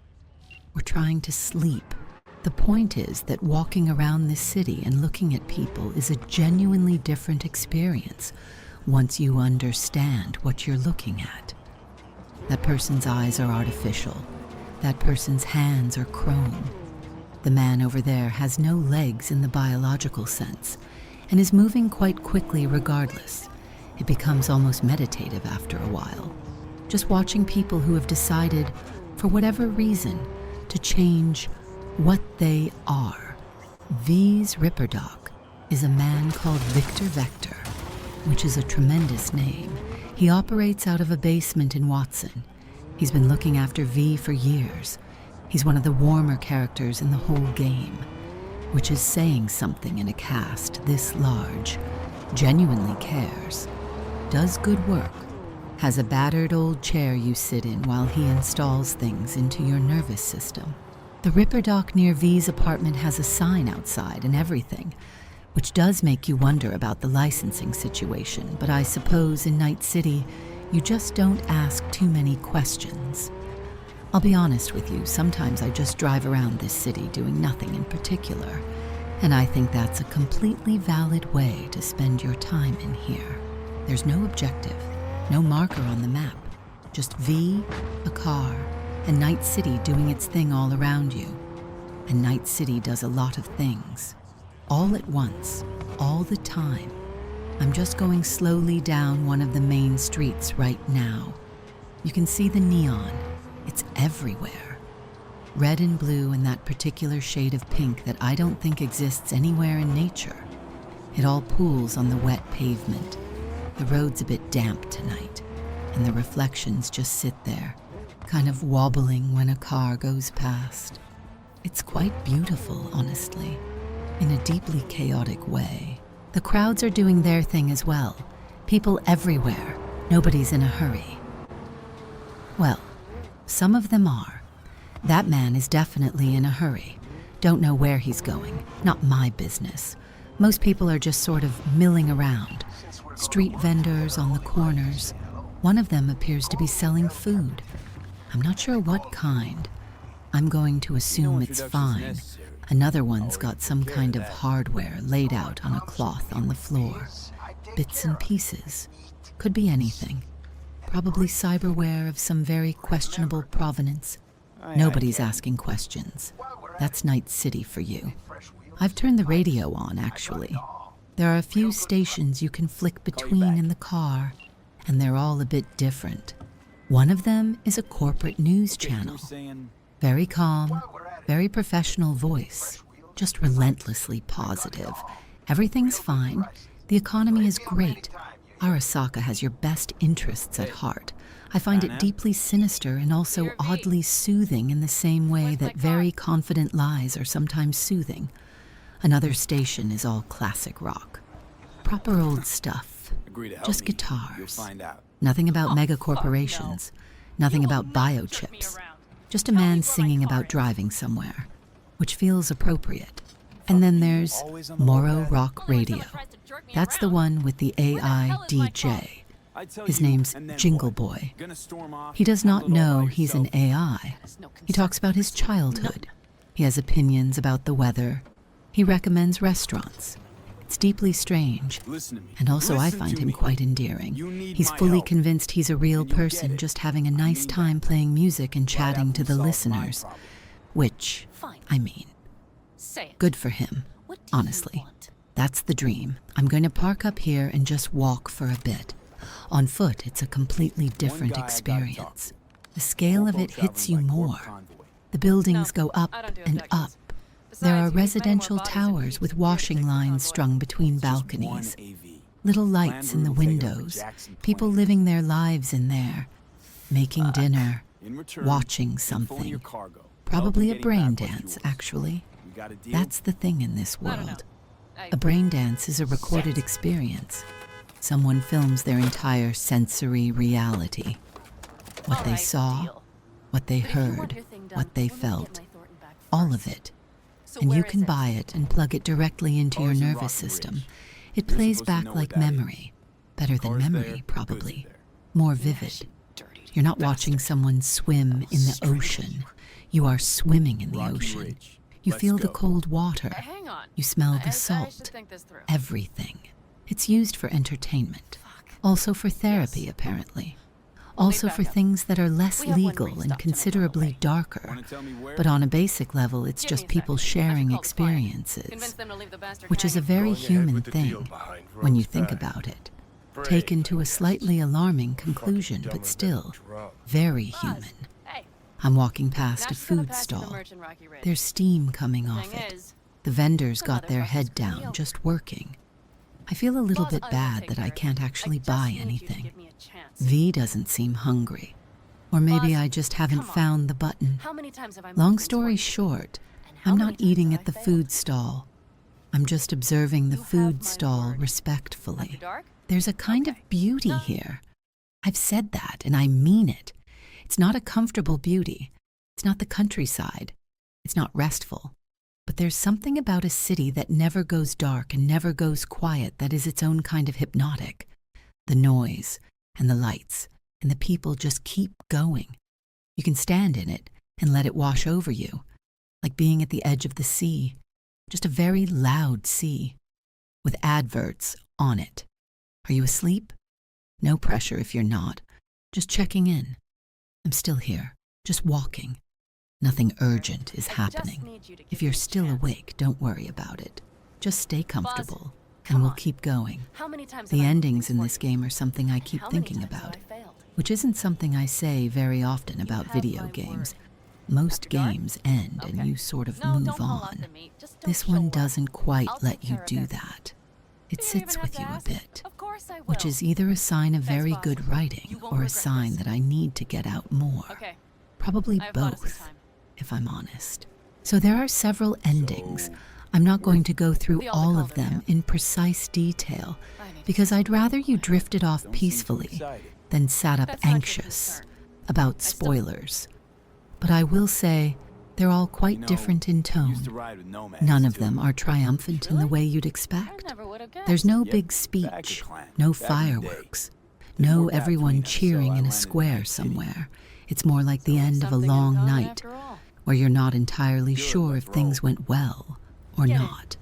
We're trying to sleep. The point is that walking around this city and looking at people is a genuinely different experience once you understand what you're looking at. That person's eyes are artificial. That person's hands are chrome. The man over there has no legs in the biological sense and is moving quite quickly regardless. It becomes almost meditative after a while. Just watching people who have decided, for whatever reason, to change what they are. V's Ripperdoc is a man called Victor Vector, which is a tremendous name. He operates out of a basement in Watson. He's been looking after V for years. He's one of the warmer characters in the whole game, which is saying something in a cast this large. Genuinely cares. Does good work. Has a battered old chair you sit in while he installs things into your nervous system. The Ripperdoc near V's apartment has a sign outside and everything, which does make you wonder about the licensing situation, but I suppose in Night City, you just don't ask too many questions. I'll be honest with you, sometimes I just drive around this city doing nothing in particular, and I think that's a completely valid way to spend your time in here. There's no objective, no marker on the map, just V, a car, and Night City doing its thing all around you. And Night City does a lot of things. All at once, all the time. I'm just going slowly down one of the main streets right now. You can see the neon. It's everywhere. Red and blue and that particular shade of pink that I don't think exists anywhere in nature. It all pools on the wet pavement. The road's a bit damp tonight, and the reflections just sit there, kind of wobbling when a car goes past. It's quite beautiful, honestly, in a deeply chaotic way. The crowds are doing their thing as well. People everywhere. Nobody's in a hurry. Well, some of them are. That man is definitely in a hurry. Don't know where he's going. Not my business. Most people are just sort of milling around. Street vendors on the corners. One of them appears to be selling food. I'm not sure what kind. I'm going to assume it's fine. Another one's got some kind of hardware laid out on a cloth on the floor. Bits and pieces. Could be anything. Probably cyberware of some very questionable provenance. Nobody's asking questions. That's Night City for you. I've turned the radio on, actually. There are a few stations you can flick between in the car, and they're all a bit different. One of them is a corporate news channel. Very calm, very professional voice, just relentlessly positive. Everything's fine. The economy is great. Arasaka has your best interests at heart. I find it deeply sinister and also oddly soothing in the same way that very confident lies are sometimes soothing. Another station is all classic rock. Proper old stuff. Just guitars. Nothing about mega corporations. Nothing about biochips. Just a man singing about driving somewhere, which feels appropriate. And then there's Moro Rock Radio. That's the one with the AI DJ. His name's Jingle Boy. He does not know he's an AI. He talks about his childhood. He has opinions about the weather. He recommends restaurants. It's deeply strange, and also I find him quite endearing. He's fully convinced he's a real person just having a nice time playing music and chatting to the listeners. Which, I mean, good for him, honestly. That's the dream. I'm going to park up here and just walk for a bit. On foot, it's a completely different experience. The scale of it hits you more. The buildings go up and up. There are residential towers with washing lines strung between balconies. Little lights in the windows, people living their lives in there, making dinner, watching something. Probably a brain dance, actually. That's the thing in this world. A brain dance is a recorded experience. Someone films their entire sensory reality. What they saw, what they heard, what they felt. All of it. And you can buy it and plug it directly into your nervous system. It plays back like memory. Better than memory, probably. More vivid. You're not watching someone swim in the ocean. You are swimming in the ocean. You feel the cold water. You smell the salt. Everything. It's used for entertainment. Also for therapy, apparently. Also for things that are less legal and considerably darker. But on a basic level, it's just people sharing experiences, which is a very human thing when you think about it. Taken to a slightly alarming conclusion, but still very human. I'm walking past a food stall. There's steam coming off it. The vendors got their head down, just working. I feel a little bit bad that I can't actually buy anything. V doesn't seem hungry. Or maybe I just haven't found the button. Long story short, I'm not eating at the food stall. I'm just observing the food stall respectfully. There's a kind of beauty here. I've said that, and I mean it. It's not a comfortable beauty. It's not the countryside. It's not restful. But there's something about a city that never goes dark and never goes quiet that is its own kind of hypnotic. The noise and the lights and the people just keep going. You can stand in it and let it wash over you, like being at the edge of the sea, just a very loud sea, with adverts on it. Are you asleep? No pressure if you're not. Just checking in. I'm still here, just walking. Nothing urgent is happening. If you're still awake, don't worry about it. Just stay comfortable, and we'll keep going. The endings in this game are something I keep thinking about, which isn't something I say very often about video games. Most games end and you sort of move on. This one doesn't quite let you do that. It sits with you a bit, which is either a sign of very good writing or a sign that I need to get out more. Probably both, if I'm honest. So there are several endings. I'm not going to go through all of them in precise detail, because I'd rather you drifted off peacefully than sat up anxious about spoilers. But I will say, they're all quite different in tone. None of them are triumphant in the way you'd expect. There's no big speech, no fireworks, no everyone cheering in a square somewhere. It's more like the end of a long night, where you're not entirely sure if things went well or not.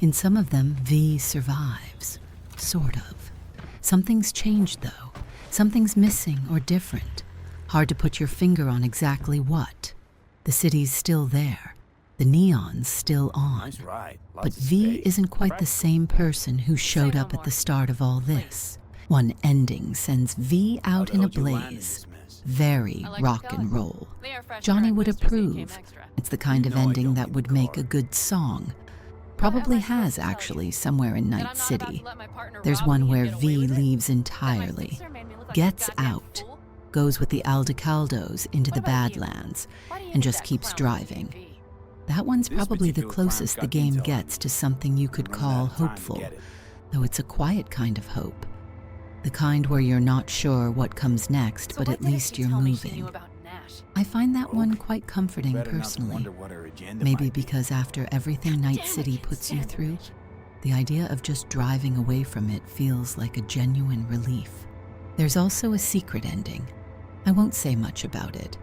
In some of them, V survives, sort of. Something's changed, though. Something's missing or different. Hard to put your finger on exactly what. The city's still there. The neon's still on. But V isn't quite the same person who showed up at the start of all this. One ending sends V out in a blaze. Very rock and roll. Johnny would approve. It's the kind of ending that would make a good song. Probably has, actually, somewhere in Night City. There's one where V leaves entirely. Gets out. Goes with the Aldecaldos into the Badlands and just keeps driving. That one's probably the closest the game gets to something you could call hopeful, though it's a quiet kind of hope. The kind where you're not sure what comes next, but at least you're moving. I find that one quite comforting personally. Maybe because after everything Night City puts you through, the idea of just driving away from it feels like a genuine relief. There's also a secret ending. I won't say much about it,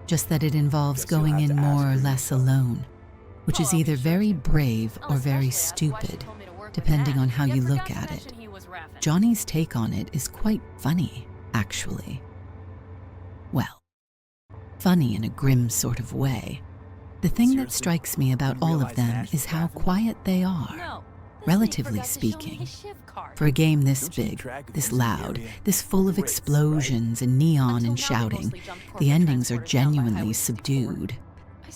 just that it involves going in more or less alone, which is either very brave or very stupid, depending on how you look at it. Johnny's take on it is quite funny, actually. Well, funny in a grim sort of way. The thing that strikes me about all of them is how quiet they are. relatively speaking. For a game this big, this loud, this full of explosions and neon and shouting, the endings are genuinely subdued.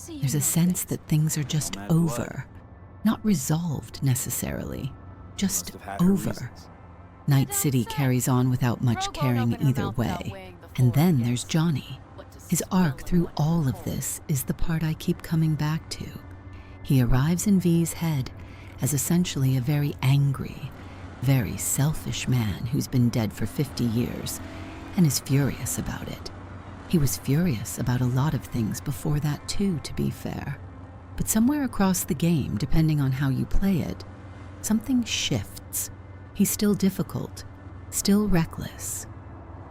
There's a sense that things are just over. Not resolved necessarily, just over. Night City carries on without much caring either way. And then there's Johnny. His arc through all of this is the part I keep coming back to. He arrives in V's head as essentially a very angry, very selfish man who's been dead for 50 years and is furious about it. He was furious about a lot of things before that too, to be fair. But somewhere across the game, depending on how you play it, something shifts. He's still difficult, still reckless.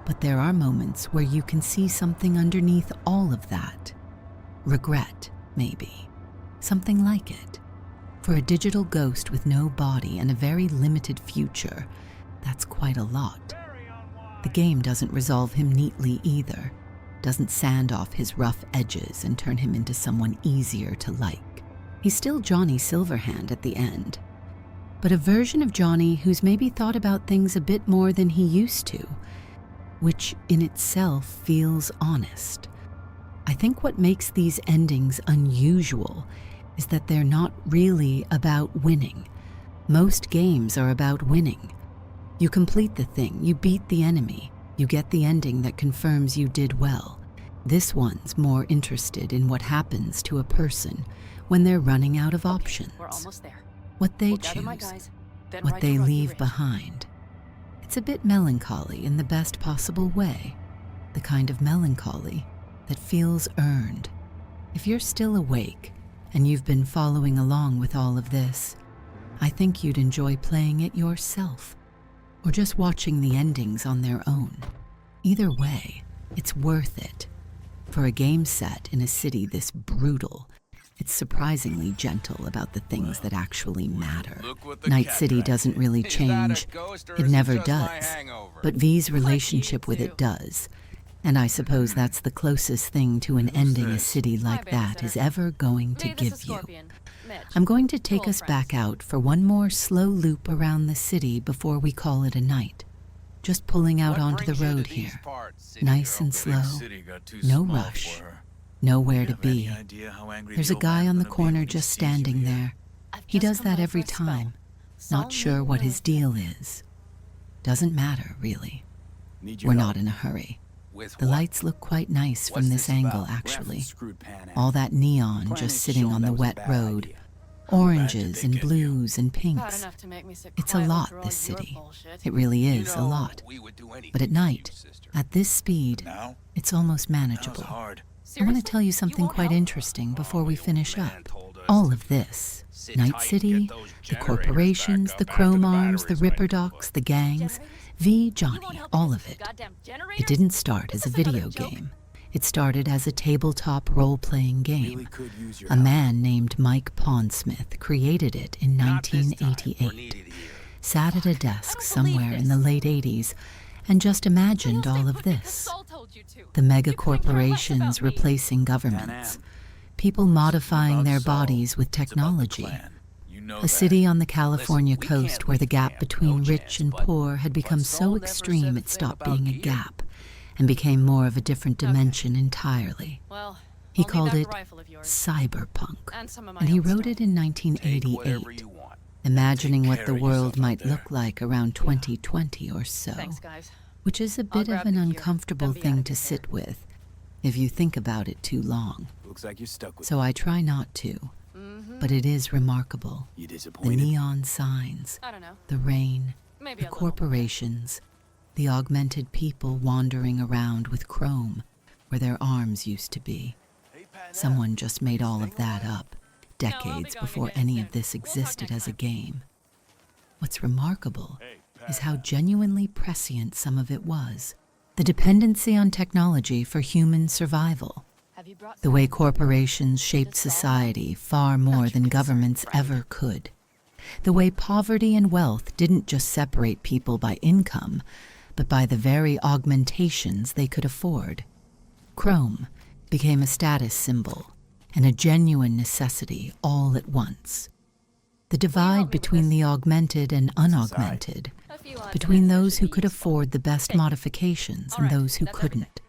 But there are moments where you can see something underneath all of that. Regret, maybe. Something like it. For a digital ghost with no body and a very limited future, that's quite a lot. The game doesn't resolve him neatly either. Doesn't sand off his rough edges and turn him into someone easier to like. He's still Johnny Silverhand at the end. But a version of Johnny who's maybe thought about things a bit more than he used to, which in itself feels honest. I think what makes these endings unusual is that they're not really about winning. Most games are about winning. You complete the thing, you beat the enemy, you get the ending that confirms you did well. This one's more interested in what happens to a person when they're running out of options. We're almost there. What they choose, what they leave behind. It's a bit melancholy in the best possible way, the kind of melancholy that feels earned. If you're still awake and you've been following along with all of this, I think you'd enjoy playing it yourself, or just watching the endings on their own. Either way, it's worth it. For a game set in a city this brutal, it's surprisingly gentle about the things that actually matter. Night City doesn't really change. It never does. But V's relationship with it does. And I suppose that's the closest thing to an ending a city like that is ever going to give you. I'm going to take us back out for one more slow loop around the city before we call it a night. Just pulling out onto the road here. Nice and slow. No rush. Nowhere to be. There's a guy on the corner just standing there. He does that every time. Not sure what his deal is. Doesn't matter, really. We're not in a hurry. The lights look quite nice from this angle, actually. All that neon just sitting on the wet road. Oranges and blues and pinks. It's a lot, this city. It really is a lot. But at night, at this speed, it's almost manageable. I want to tell you something quite interesting before we finish up. All of this, Night City, the corporations, the chrome arms, the ripper docs, the gangs, V, Johnny, all of it. It didn't start as a video game. It started as a tabletop role-playing game. A man named Mike Pondsmith created it in 1988, sat at a desk somewhere in the late 80s, and just imagined all of this. The mega corporations replacing governments, people modifying their bodies with technology, a city on the California coast where the gap between rich and poor had become so extreme it stopped being a gap and became more of a different dimension entirely. He called it cyberpunk, and he wrote it in 1988, imagining what the world might look like around 2020 or so, which is a bit of an uncomfortable thing to sit with if you think about it too long. So I try not to, but it is remarkable. The neon signs, the rain, the corporations, the augmented people wandering around with chrome where their arms used to be. Someone just made all of that up, decades before any of this existed as a game. What's remarkable is how genuinely prescient some of it was. The dependency on technology for human survival. The way corporations shaped society far more than governments ever could. The way poverty and wealth didn't just separate people by income, but by the very augmentations they could afford. Chrome became a status symbol and a genuine necessity all at once. The divide between the augmented and unaugmented, between those who could afford the best modifications and those who couldn't.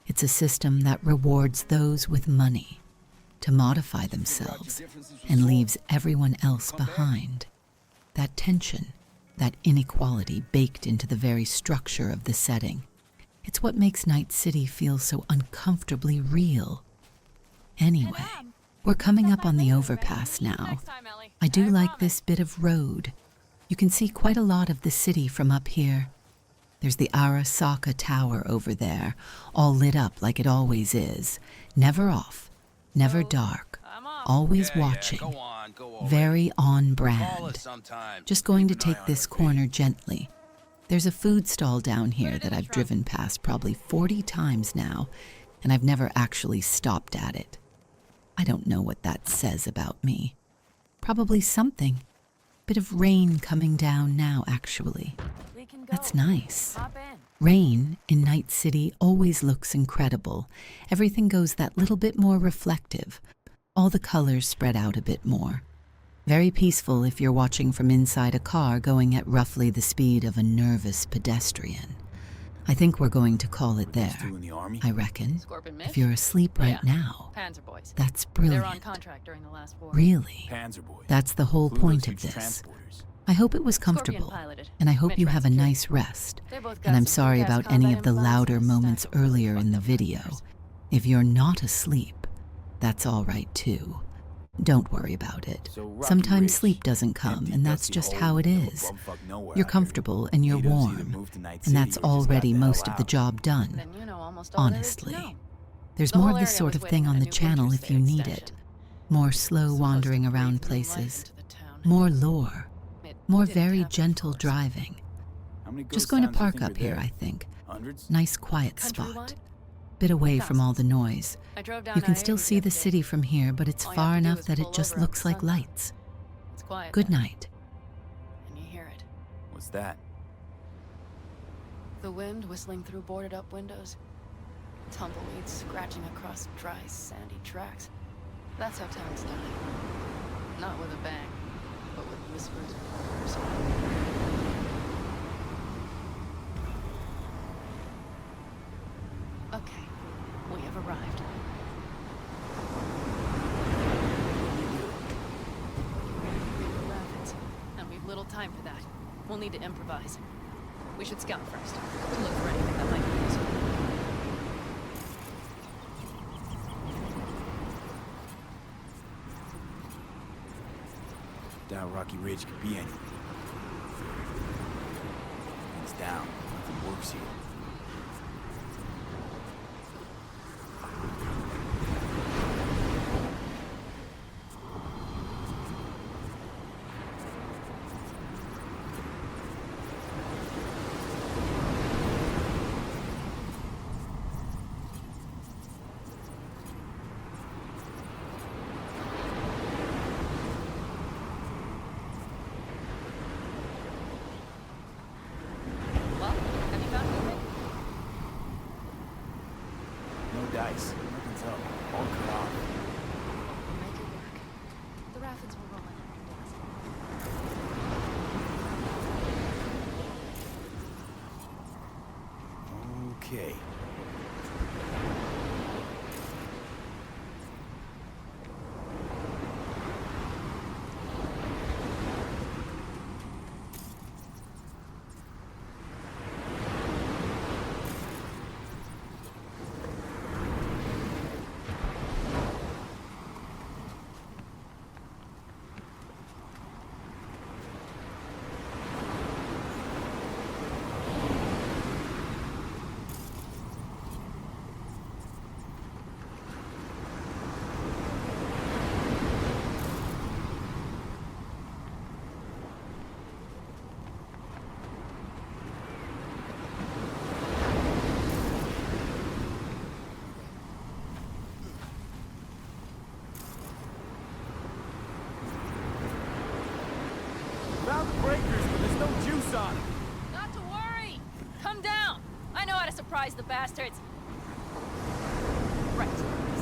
It's a system that rewards those with money to modify themselves and leaves everyone else behind. That tension, that inequality baked into the very structure of the setting, it's what makes Night City feel so uncomfortably real. Anyway, we're coming up on the overpass now. I do like this bit of road. You can see quite a lot of the city from up here. There's the Arasaka Tower over there, all lit up like it always is. Never off, never dark, always watching. Very on brand. Just going to take this corner gently. There's a food stall down here that I've driven past probably 40 times now, and I've never actually stopped at it. I don't know what that says about me. Probably something. Bit of rain coming down now, actually. That's nice. Rain in Night City always looks incredible. Everything goes that little bit more reflective. All the colors spread out a bit more. Very peaceful if you're watching from inside a car going at roughly the speed of a nervous pedestrian. I think we're going to call it there. I reckon. If you're asleep right now, that's brilliant. Really? That's the whole point of this. I hope it was comfortable, and I hope you have a nice rest. And I'm sorry about any of the louder moments earlier in the video. If you're not asleep, that's all right too. Don't worry about it. Sometimes sleep doesn't come, and that's just how it is. You're comfortable and you're warm, and that's already most of the job done. Honestly. There's more of this sort of thing on the channel if you need it. More slow wandering around places. More lore. More very gentle driving. Just going to park up here, I think. Nice quiet spot. Bit away from all the noise. You can still see the city from here, but it's far enough that it just looks like lights. Good night. And you hear it. What's that? The wind whistling through boarded up windows. Tumbleweeds scratching across dry, sandy tracks. That's how towns die. Not with a bang, but with whispers and whispers. Okay, we have arrived. The rapids, and we've little time for that. We'll need to improvise. We should scout first, to look for anything that might be useful. Down Rocky Ridge could be anything. It's down. Nothing works here. Dice. Nothing's up. All cut off. We'll make it work. The rapids will roll in. Okay. Found the breakers, but there's no juice on them. Not to worry! Come down! I know how to surprise the bastards! Right,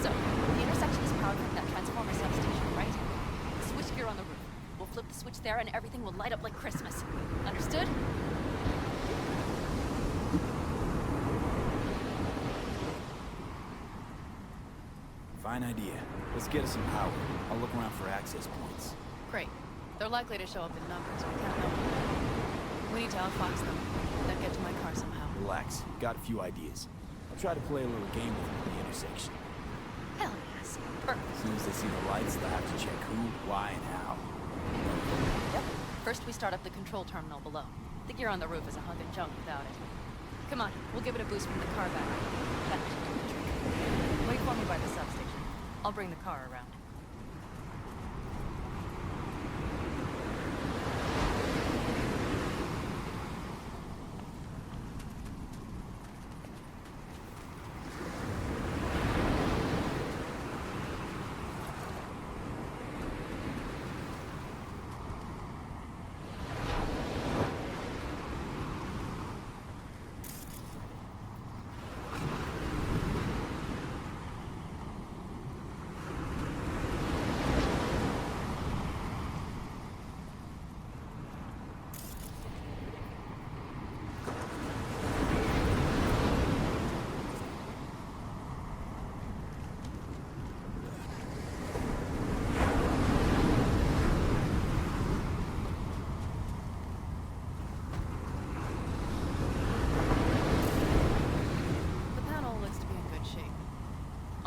so, the intersection is powered from that transformer substation, right? Switchgear on the roof. We'll flip the switch there and everything will light up like Christmas. Understood? Fine idea. Let's get us some power. I'll look around for access points. Great. They're likely to show up in numbers. We can't know. We need to outfox them, then get to my car somehow. Relax. Got a few ideas. I'll try to play a little game with them at the intersection. Hell yes. Perfect. As soon as they see the lights, they'll have to check who, why, and how. Yep. First we start up the control terminal below. The gear on the roof is a hunk of junk without it. Come on, we'll give it a boost from the car battery. That should do the trick. Wait for me by the substation. I'll bring the car around.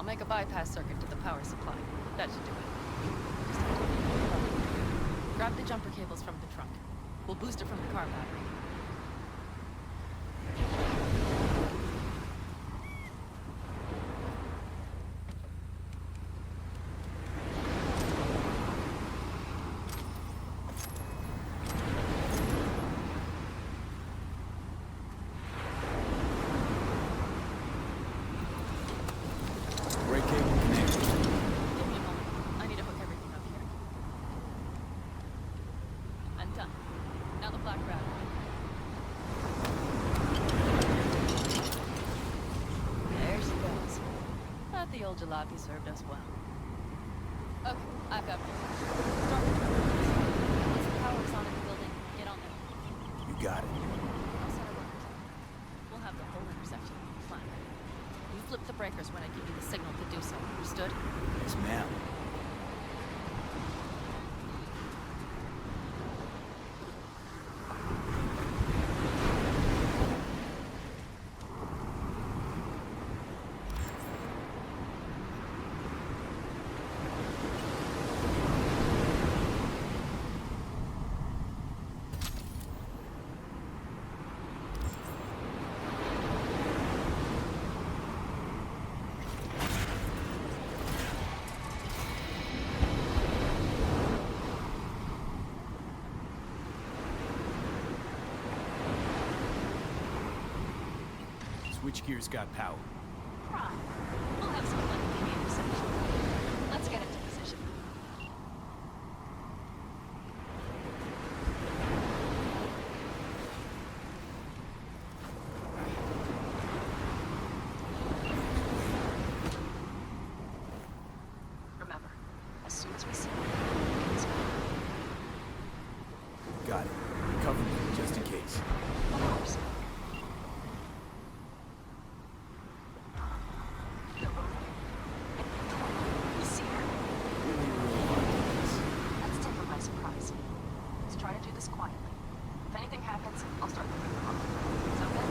Make a bypass circuit to the power supply. That should do it. Grab the jumper cables from the trunk. We'll boost it from the car battery. Brake cable connected. Give me a moment. I need to hook everything up here. I'm done. Now the black battery. There she goes. Thought the old jalopy served us well. Okay, I've got it. Start the terminals. Once the power is on in the building, get on there. You got it. I'll set a rocket. We'll have the whole intersection planned. You flip the breakers when I give you the signal to do so. Understood? Yes, ma'am. Switchgear's got power. Right. We'll have some fun in the intersection. Let's get into position. Remember, as soon as we see it, it's Got it. Cover me, just in case. of course. You see her? Let's take her by surprise. Let's try to do this quietly. If anything happens, I'll start looking for her. Sound good?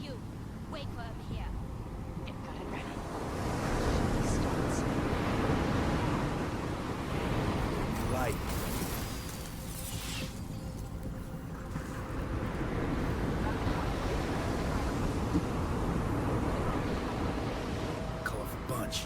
You, wait for up here. Get good and ready. Starts. Light. Colorful bunch.